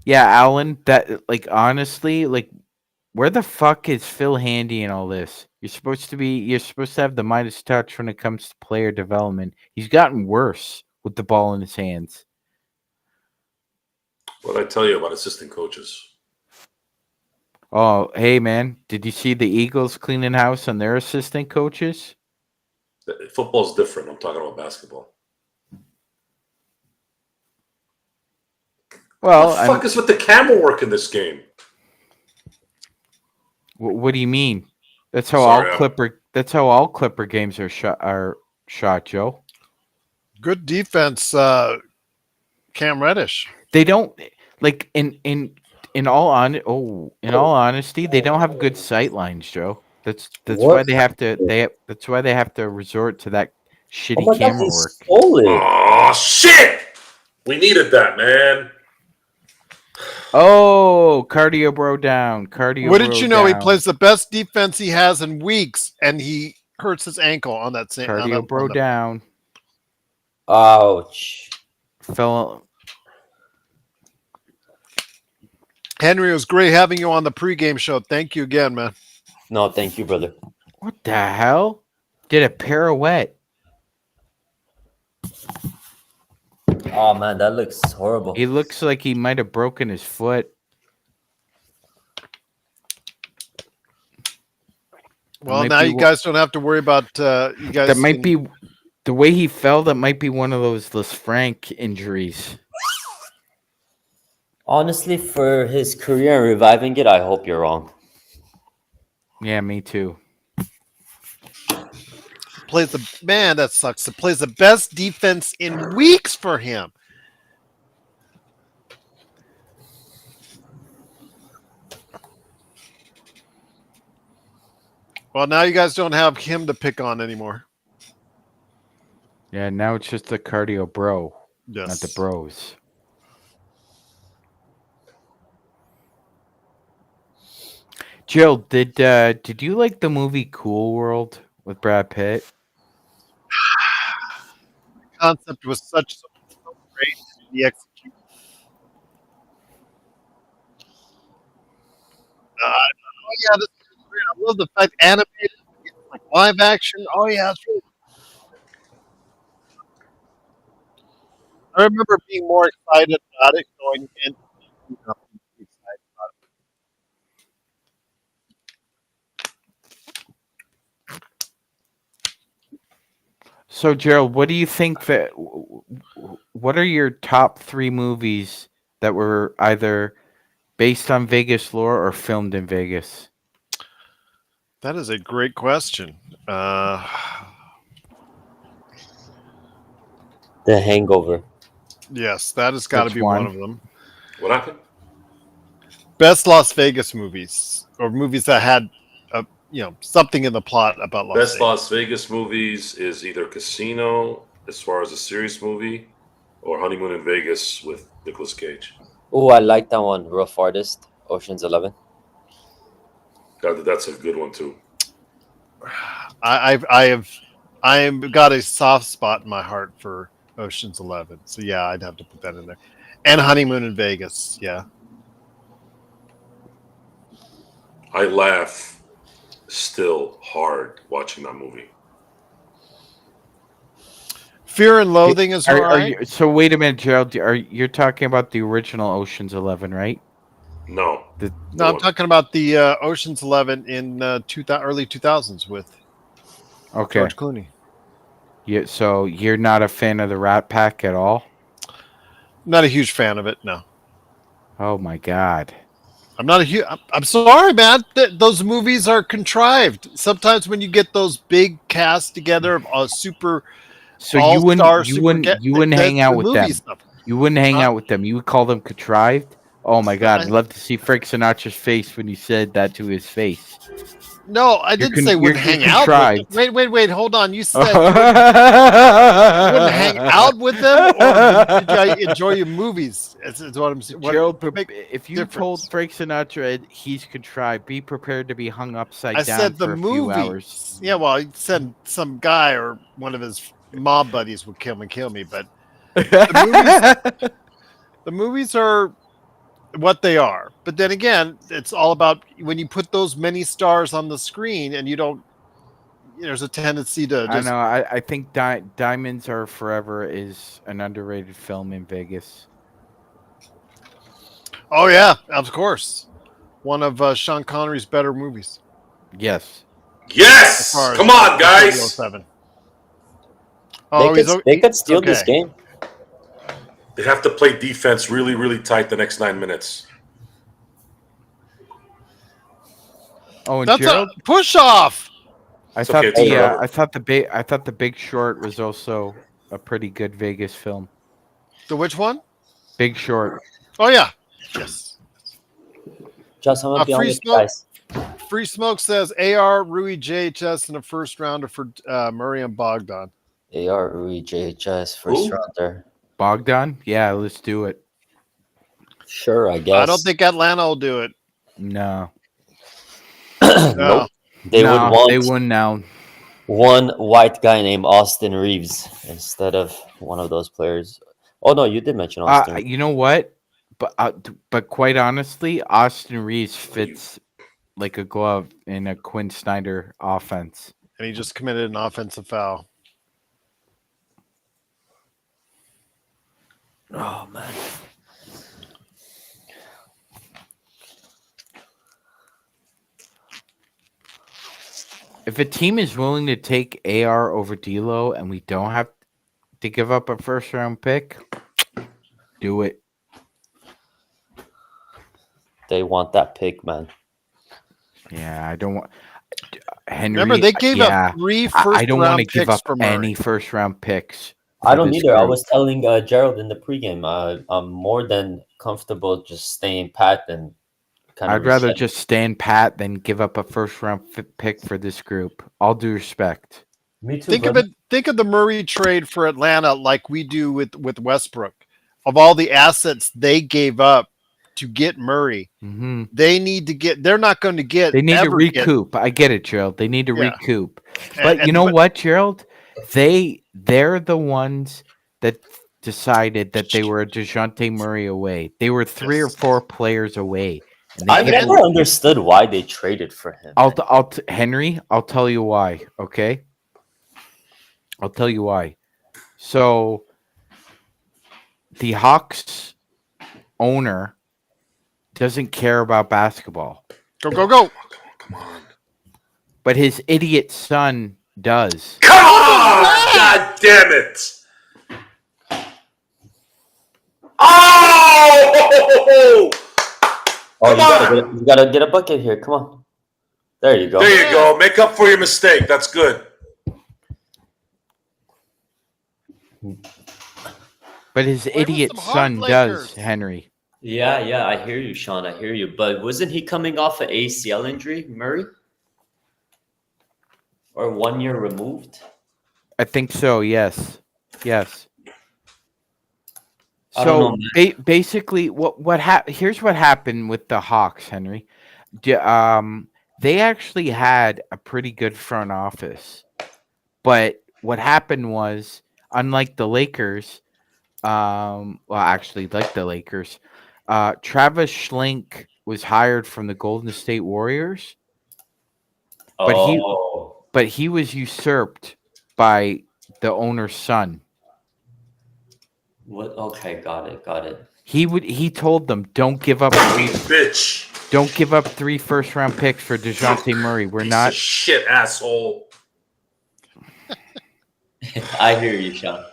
Yeah, Alan, that like honestly, like where the fuck is Phil Handy in all this? You're supposed to have the Midas touch when it comes to player development. He's gotten worse with the ball in his hands. What did I tell you about assistant coaches? Oh, hey man, did you see the Eagles cleaning house on their assistant coaches? Football's different. I'm talking about basketball. Well, What the fuck is with the camera work in this game? What do you mean? That's how Sorry, all Clipper. That's how all Clipper games are shot, Joe. Good defense, Cam Reddish. They don't like in all honesty, they don't have good sight lines, Joe. That's What? why they have to that's why they have to resort to that Oh shitty my god, camera he work. stole it. Oh shit! We needed that, man. Oh, cardio bro down. Cardio. What did bro you know? He down. plays the best defense he has in weeks, and he hurts his ankle on that same. Cardio bro down. Ouch. Fell. Henry, it was great having you on the pregame show. Thank you again, man. No, thank you, brother. What the hell? Did a pirouette. Oh man, that looks horrible. He looks like he might have broken his foot. Well, now you guys don't have to worry about you guys. That might be the way he fell. That might be one of those Frank injuries. Honestly, for his career and reviving it, I hope you're wrong. Yeah, me too. Plays the man that sucks. It plays the best defense in weeks for him. Well, now you guys don't have him to pick on anymore. Yeah, now it's just the cardio bro, Yes. not the bros. Jill, did you like the movie Cool World with Brad Pitt? The concept was so great. The execution. Oh yeah, this is great. I love the fact animated, like live action. Oh yeah, it's really. I remember being more excited about it going into. Excited about it. So, Gerald, what do you think that? What are your top 3 movies that were either based on Vegas lore or filmed in Vegas? That is a great question. The Hangover. Yes, that has got to Which be one? one of them. What happened? Best Las Vegas movies, or movies that had, something in the plot about Las Best Vegas. Las Vegas movies is either Casino, as far as a serious movie, or Honeymoon in Vegas with Nicolas Cage. Oh, I like that one. Rough Artist, Ocean's 11. That's a good one too. I have got a soft spot in my heart for Ocean's 11. So yeah, I'd have to put that in there. And Honeymoon in Vegas. Yeah. I laugh still hard watching that movie. Fear and Loathing is all right. So wait a minute, Gerald. You're talking about the original Ocean's 11, right? No. No, I'm talking about the Ocean's 11 in early 2000s with George Clooney. Yeah. So you're not a fan of the Rat Pack at all? Not a huge fan of it. No. Oh my God. I'm not a huge. I'm sorry, man. Those movies are contrived. Sometimes when you get those big casts together of super, so you wouldn't hang out with them. Stuff. You wouldn't hang out with them. You would call them contrived. Oh my God! I'd love to see Frank Sinatra's face when you said that to his face. No, I didn't say wouldn't hang out with them. Wait. Hold on. You said you wouldn't hang out with them, or did you enjoy your movies? Is what I'm saying. Gerald, if you told Frank Sinatra he's contrived, be prepared to be hung upside down said for a few hours. Yeah, well, he said some guy or one of his mob buddies would kill me, but the movies are what they are. But then again, it's all about when you put those many stars on the screen and you don't. There's a tendency to. I know. I think Diamonds Are Forever is an underrated film in Vegas. Oh yeah, of course, one of Sean Connery's better movies. Yes. Yes. Come on, guys. Oh, they could steal this game. They have to play defense really, really tight the next 9 minutes. Oh, and That's Gerald, a push off. I thought okay, it's I thought the Big Short was also a pretty good Vegas film. The which one? Big Short. Oh yeah. Yes. Just I'm gonna be Free honest, smoke. guys. Free Smoke says AR, Rui, JHS in the first rounder for Murray and Bogdan. AR Rui JHS first Who? rounder. Bogdan? Yeah, let's do it. Sure, I guess. I don't think Atlanta will do it. No. No. Nope. They would No, want they wouldn't now. one white guy named Austin Reeves instead of one of those players. Oh no, you did mention Austin. You know what? But quite honestly, Austin Reeves fits like a glove in a Quinn Snyder offense. And he just committed an offensive foul. Oh man. If a team is willing to take AR over D'Lo and we don't have to give up a first round pick, do it. They want that pick, man. Yeah, I don't want Henry. Remember, they gave up 3 first I don't want to round give picks up for Murray. any first round picks. I don't either. I group. was telling Gerald in the pregame, I'm more than comfortable just staying pat and kind of. I'd rather just stand pat than give up a first round pick for this group. All due respect. Me too. Think of it. Think of the Murray trade for Atlanta like we do with Westbrook. Of all the assets they gave up to get Murray, they need to get. They're not going to get. They need to recoup. I get it, Gerald. They need to recoup. But you know what, Gerald? They're the ones that decided that they were a DeJounte Murray away. They were 3 or 4 players away. I never understood why they traded for him. Henry, I'll tell you why. Okay, I'll tell you why. So the Hawks owner doesn't care about basketball. Go. Come on. But his idiot son does. Come on! God damn it! Oh! You gotta get a bucket here. Come on. There you go. There you go. Make up for your mistake. That's good. But his idiot son does, Henry. Yeah, I hear you, Sean. I hear you. But wasn't he coming off an ACL injury, Murray? Or 1 year removed? I think so, yes. I don't know, basically, here's what happened with the Hawks, Henry. They actually had a pretty good front office, but what happened was, unlike the Lakers, like the Lakers, Travis Schlenk was hired from the Golden State Warriors, but he was usurped by the owner's son. What? Okay, got it. He told them, don't give up Don't give up 3 first round picks for DeJounte Murray. We're not of shit, asshole. I hear you, Sean.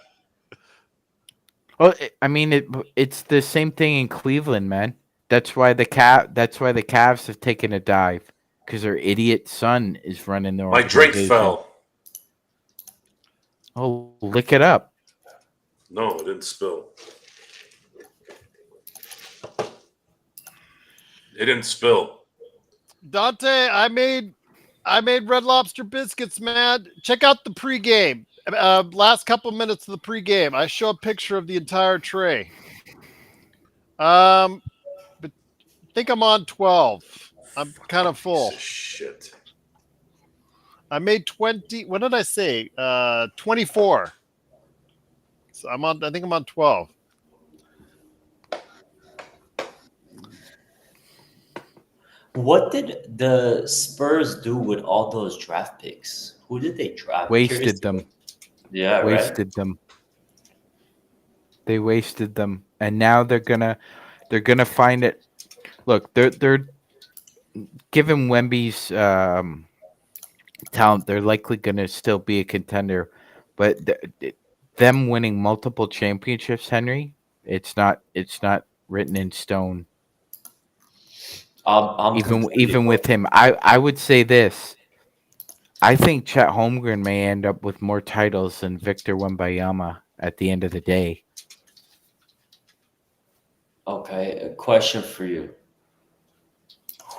Well, I mean, it's the same thing in Cleveland, man. That's why the Cavs have taken a dive, because their idiot son is running the My organization. drink fell. Oh, lick it up. No, it didn't spill. It didn't spill. Dante, I made Red Lobster biscuits, man. Check out the pregame. Last couple minutes of the pregame, I show a picture of the entire tray. But I think I'm on 12. I'm kind of full. Shit. I made 20. What did I say? 24. So I think I'm on 12. What did the Spurs do with all those draft picks? Who did they draft? Wasted them. Yeah, wasted them. They wasted them, and now they're gonna find it. Look, they're given Wemby's talent, they're likely gonna still be a contender, but them winning multiple championships, Henry, It's not written in stone. I'm Even completely with him, I would say this. I think Chet Holmgren may end up with more titles than Victor Wembanyama at the end of the day. Okay, a question for you.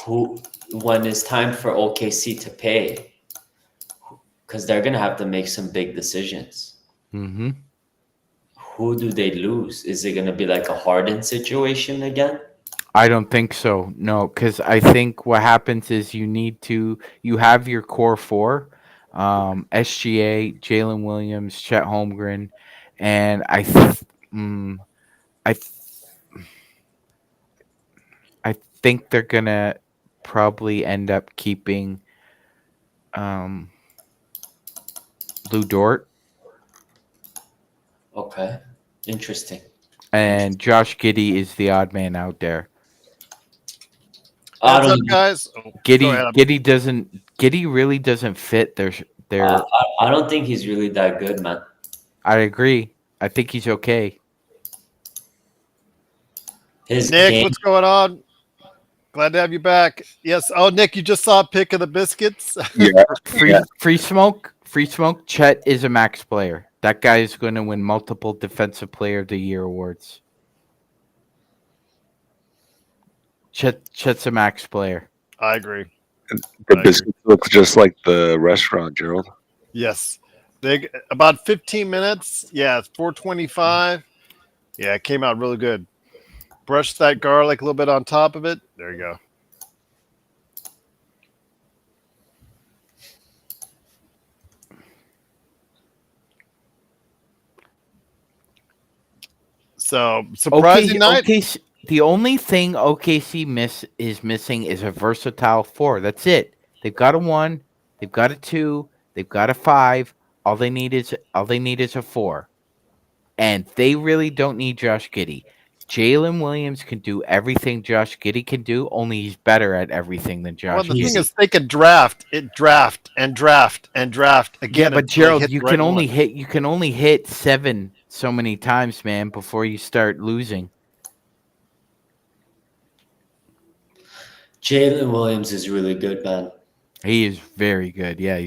When it's time for OKC to pay, because they're gonna have to make some big decisions. Mm-hmm. Who do they lose? Is it gonna be like a Harden situation again? I don't think so. No, because I think what happens is you have your core four, SGA, Jalen Williams, Chet Holmgren, and I I think they're gonna probably end up keeping Lou Dort Okay, interesting. and Josh Giddey is the odd man out there. I Heads up, don't. guys. Oh, go ahead. Giddey really doesn't fit their. I don't think he's really that good, man. I agree. I think he's okay. His Nick, game. what's going on? Glad to have you back. Yes. Oh, Nick, you just saw a pic of the biscuits. Yeah, Free smoke. Chet is a max player. That guy is going to win multiple Defensive Player of the Year awards. Chet's a max player. I agree. the biscuits look just like the restaurant, Gerald. Yes. About 15 minutes. Yeah, it's 425. Yeah, it came out really good. Brush that garlic a little bit on top of it. There you go. So surprising night. OKC, the only thing OKC is missing is a versatile four. That's it. They've got a 1, they've got a 2, they've got a 5. All they need is a 4, and they really don't need Josh Giddey. Jalen Williams can do everything Josh Giddey can do. Only he's better at everything than Josh. Well, the Giddey. thing is, they can draft again. Yeah, but Gerald, you can only hit. hit 7 so many times, man, before you start losing. Jalen Williams is really good, man. He is very good. Yeah,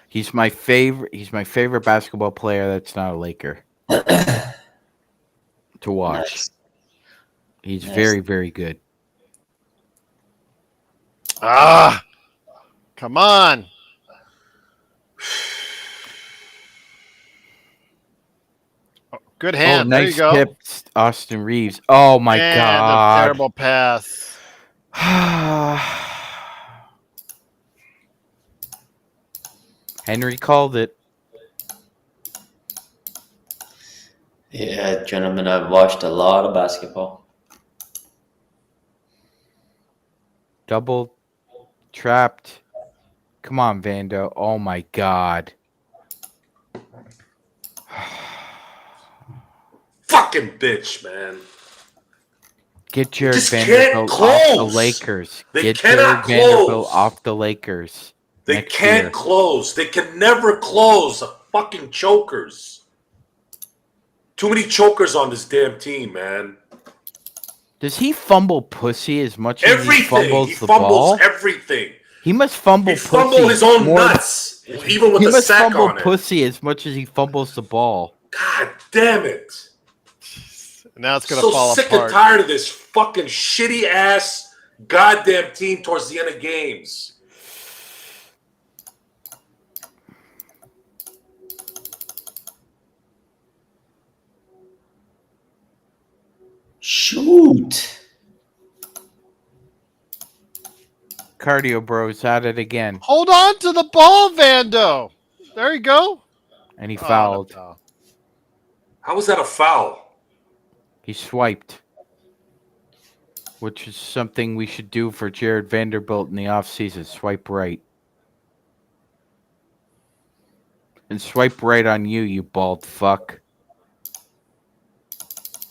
he's my favorite. He's my favorite basketball player that's not a Laker to watch. Nice. He's Nice. very, very good. Come on. Oh, good hand. There nice you go. tip, Austin Reeves. Oh my and God! a terrible pass. Henry called it. Yeah, gentlemen, I've watched a lot of basketball. Double trapped. Come on, Vando. Oh my God. Fucking bitch, man. Get Jared just can't Vanderbilt off the close. Lakers. They Get cannot Jared Vanderbilt close. off the Lakers. They next can't year. close. They can never close. Fucking chokers. Too many chokers on this damn team, man. Does he fumble pussy as much as he Everything. fumbles He the fumbles ball? everything. He must fumble He pussy. fumbled his own more- nuts, even with He the must sack fumble on it. pussy as much as he fumbles the ball. God damn it. Now it's going to So fall sick apart. and tired of this fucking shitty ass goddamn team towards the end of games. Shoot. Cardio Bros at it again. Hold on to the ball, Vando. There you go. And he Oh, fouled. no. How was that a foul? He swiped. Which is something we should do for Jared Vanderbilt in the offseason. Swipe right. And swipe right on you, you bald fuck.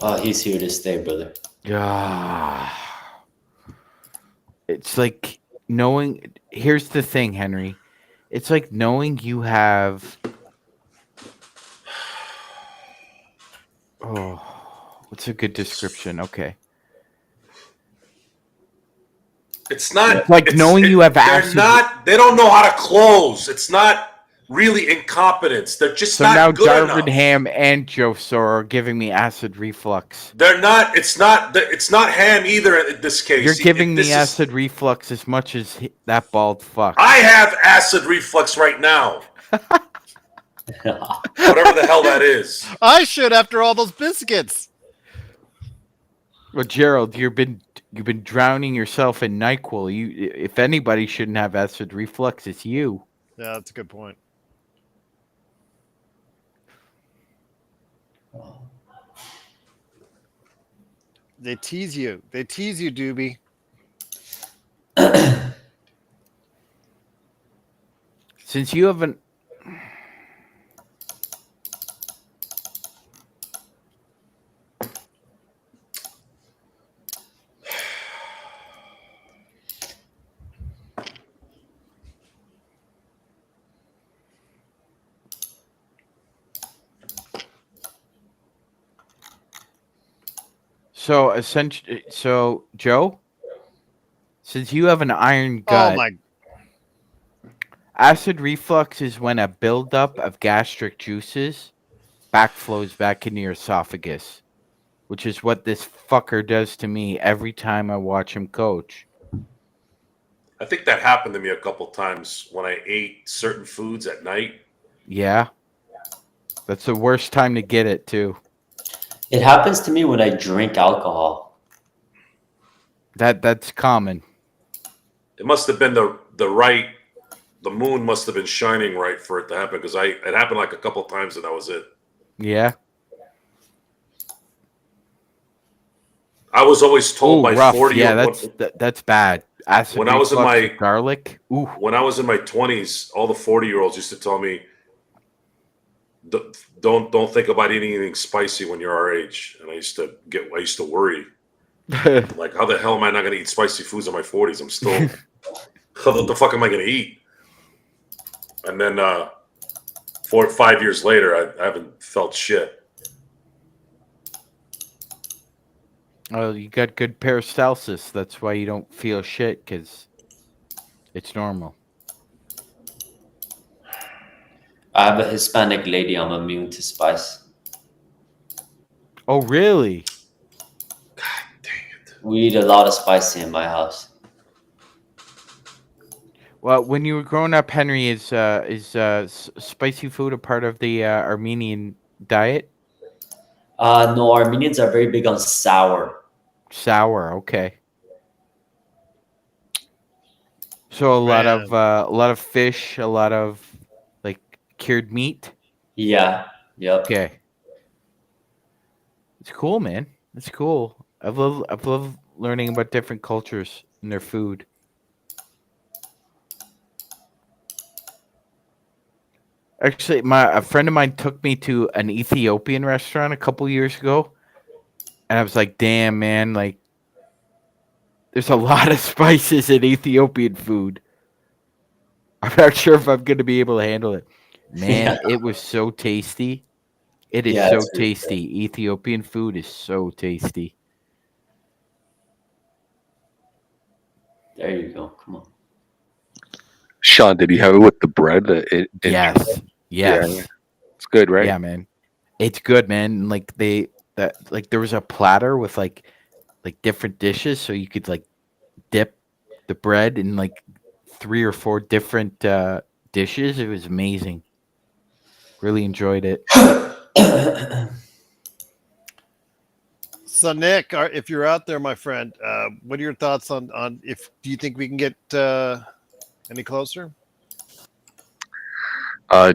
Oh, he's here to stay, brother. Ah. It's like knowing. Here's the thing, Henry. It's like knowing you have. Oh, What's a good description? Okay. It's not It's like knowing you have acid. They don't know how to close. It's not really incompetence. They're just So not now good Darvin enough. Ham and Joe Sor are giving me acid reflux. They're not. It's not Ham either in this case. You're giving me acid reflux as much as that bald fuck. I have acid reflux right now. Whatever the hell that is. I should after all those biscuits. Well, Gerald, you've been drowning yourself in NyQuil. If anybody shouldn't have acid reflux, it's you. Yeah, that's a good point. They tease you. They tease you, Doobie. Since you haven't. So essentially, Joe, since you have an iron gut, Oh my! acid reflux is when a buildup of gastric juices backflows back into your esophagus, which is what this fucker does to me every time I watch him coach. I think that happened to me a couple times when I ate certain foods at night. Yeah, that's the worst time to get it too. It happens to me when I drink alcohol. That's common. It must have been the moon must have been shining right for it to happen because it happened like a couple times and that was it. Yeah. I was always told by rough. 40. Yeah, that's bad. Acid when I was in my garlic. Ooh. When I was in my 20s, all the 40-year-olds used to tell me, "Don't think about eating anything spicy when you're our age." And I used to worry, like, how the hell am I not going to eat spicy foods in my 40s? I'm still, what the fuck am I going to eat? And then 4 or 5 years later, I haven't felt shit. Oh, you got good peristalsis. That's why you don't feel shit, because it's normal. I have a Hispanic lady. I'm immune to spice. Oh, really? God dang it. We eat a lot of spicy in my house. Well, when you were growing up, Henry, is spicy food a part of the Armenian diet? No, Armenians are very big on sour. Sour, okay. So a lot of fish, a lot of like cured meat. Yeah. Yep. Okay. It's cool, man. It's cool. I've loved learning about different cultures and their food. Actually, a friend of mine took me to an Ethiopian restaurant a couple years ago, and I was like, "Damn, man! Like, there's a lot of spices in Ethiopian food. I'm not sure if I'm gonna be able to handle it." Man, it was so tasty. It is so tasty. Ethiopian food is so tasty. There you go. Come on. Sean, did you have it with the bread? Yes. Yeah. It's good, right? Yeah, man. It's good, man. Like there was a platter with like different dishes, so you could like dip the bread in like 3 or 4 different dishes. It was amazing. Really enjoyed it. So Nick, if you're out there, my friend, what are your thoughts on do you think we can get any closer?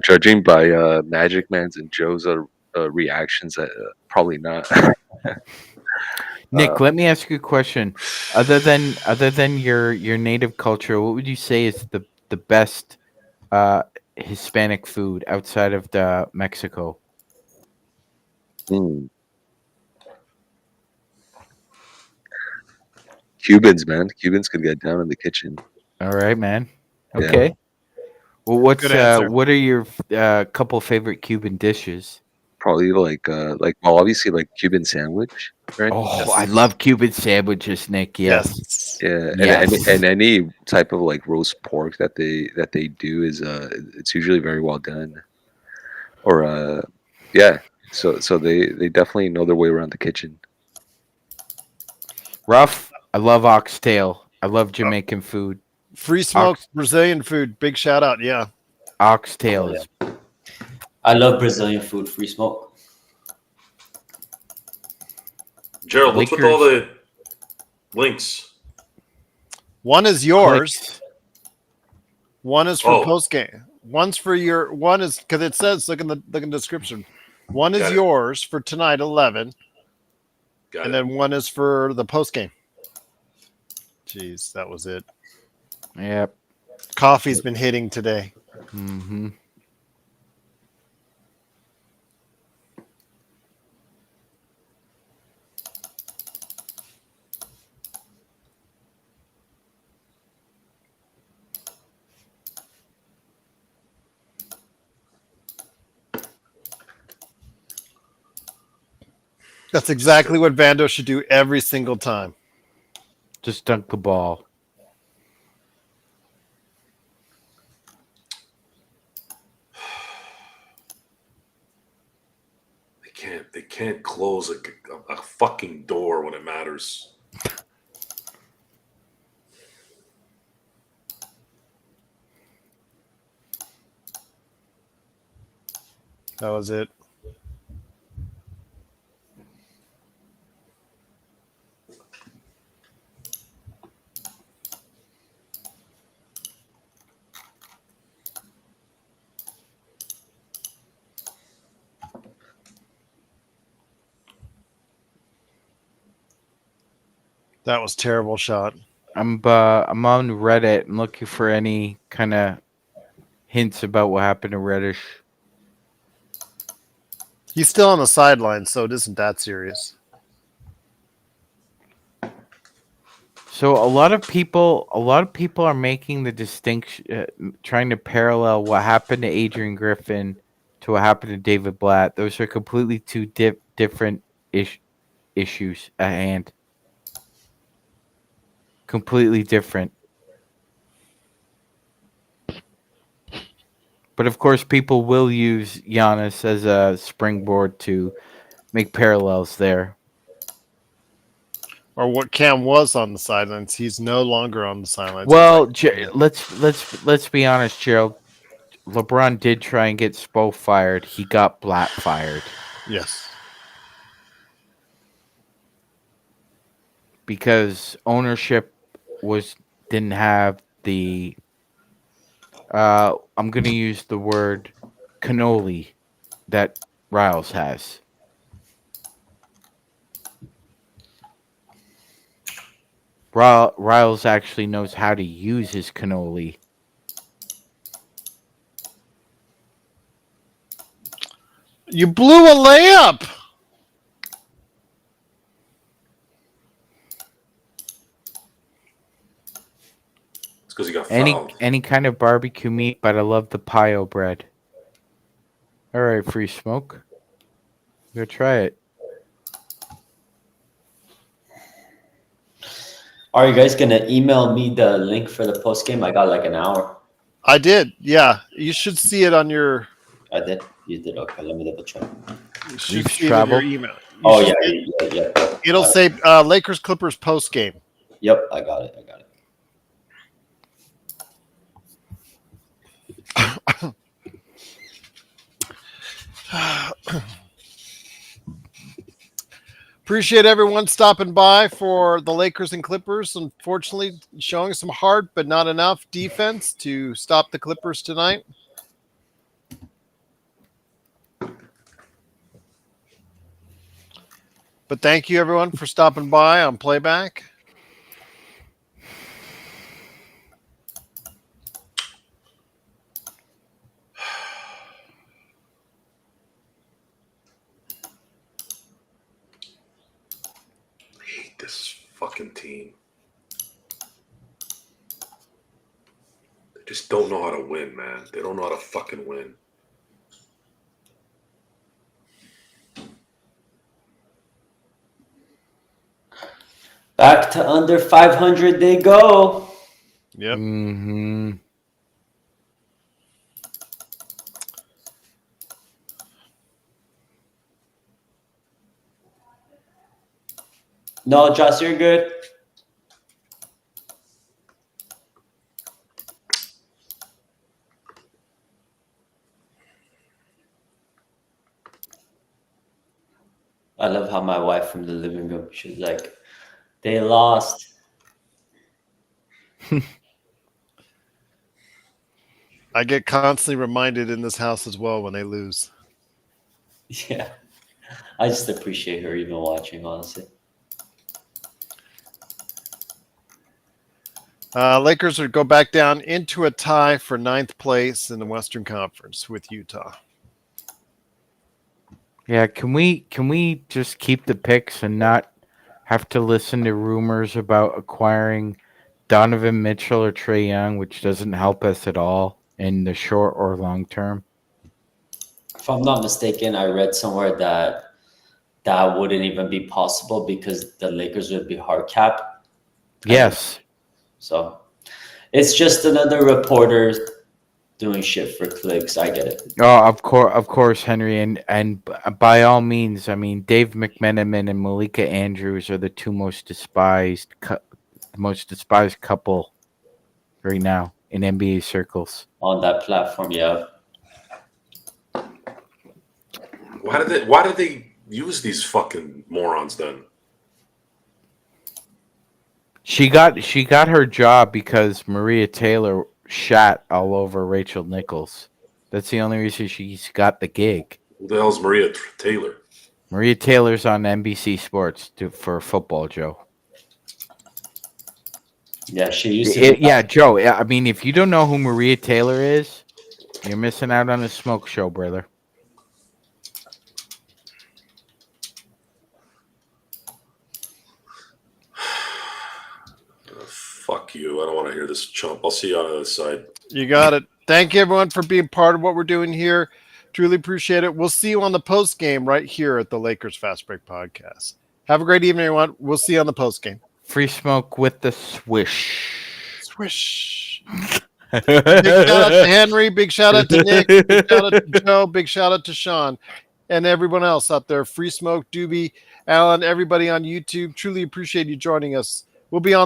Judging by Magic Man's and Joe's reactions, probably not. Nick, let me ask you a question. Other than your native culture, what would you say is the best Hispanic food outside of Mexico? Cubans, man. Cubans could get down in the kitchen. All right, man. Okay. Yeah. Well, what are your couple favorite Cuban dishes? probably like well, obviously like Cuban sandwich, right? Oh, I love Cuban sandwiches, Nick. Yes. Yes. Yeah, Yes. and any type of like roast pork that they do is it's usually very well done. Or yeah, so they definitely know their way around the kitchen. Rough. I love oxtail. I love Jamaican food. Free smoke Brazilian food. Big shout out. Yeah. Oxtail Oh, is I love Brazilian food. Free smoke. Gerald, what's with all Lakers. the links? One is yours. clicks. One is for Oh. post game. One's for your. One is because it says look in the description. One is Got it. yours for tonight 11, Got and it. then one is for the post game. Jeez, that was it. Yep. Coffee's been hitting today. Mm-hmm. That's exactly what Vando should do every single time. Just dunk the ball. They can't close a fucking door when it matters. That was it. That was terrible shot. I'm on Reddit and looking for any kind of hints about what happened to Reddish. He's still on the sideline, so it isn't that serious. So a lot of people are making the distinction, trying to parallel what happened to Adrian Griffin to what happened to David Blatt. Those are completely two different issues at hand. Completely different. But of course, people will use Giannis as a springboard to make parallels there. Or what Cam was on the sidelines. He's no longer on the sidelines. Well, let's be honest, Gerald. LeBron did try and get Spo fired. He got Blatt fired Yes. because ownership didn't have the. I'm going to use the word cannoli that Riles has. Riles actually knows how to use his cannoli. You blew a layup. It's because he got fouled. Any kind of barbecue meat, but I love the pio bread. All right, free smoke. Go try it. Are you guys gonna email me the link for the post game? I got like an hour. I did. Yeah. You should see it on your. I did. You did. Okay, let me double check. You should You've see it in your traveled? email. Oh should- yeah. It'll Got say Lakers Clippers post game. Yep, I got it. Appreciate everyone stopping by for the Lakers and Clippers. Unfortunately, showing some heart, but not enough defense to stop the Clippers tonight. But thank you, everyone, for stopping by on Playback. I hate this fucking team. They just don't know how to win, man. They don't know how to fucking win. Back to under 500 they go. Yep. Mm-hmm. No, Josh, you're good. I love how my wife from the living room, she's like, they lost. I get constantly reminded in this house as well when they lose. Yeah. I just appreciate her even watching, honestly. Lakers would go back down into a tie for 9th place in the Western Conference with Utah. Yeah, can we just keep the picks and not have to listen to rumors about acquiring Donovan Mitchell or Trae Young, which doesn't help us at all in the short or long term? If I'm not mistaken, I read somewhere that that wouldn't even be possible because the Lakers would be hard capped. Yes. So it's just another reporter doing shit for clicks. I get it. Oh, of course, Henry, and by all means, I mean Dave McMenamin and Malika Andrews are the two most despised couple right now in NBA circles. On that platform, yeah. Why did they use these fucking morons then? She got her job because Maria Taylor shat all over Rachel Nichols. That's the only reason she's got the gig. Who the hell's Maria Taylor? Maria Taylor's on NBC Sports for football, Joe. Yeah, she used to. Yeah, Joe. I mean, if you don't know who Maria Taylor is, you're missing out on a smoke show, brother. Fuck you. I don't want to hear this chump. I'll see you on the other side. You got it. Thank you, everyone, for being part of what we're doing here. Truly appreciate it. We'll see you on the post game right here at the Lakers Fast Break Podcast. Have a great evening, everyone. We'll see you on the post game. Free smoke with the swish. Swish. Big shout out to Henry. Big shout out to Nick. Big shout out to Joe. Big shout out to Sean. And everyone else out there. Free Smoke, Doobie, Alan, everybody on YouTube. Truly appreciate you joining us. We'll be on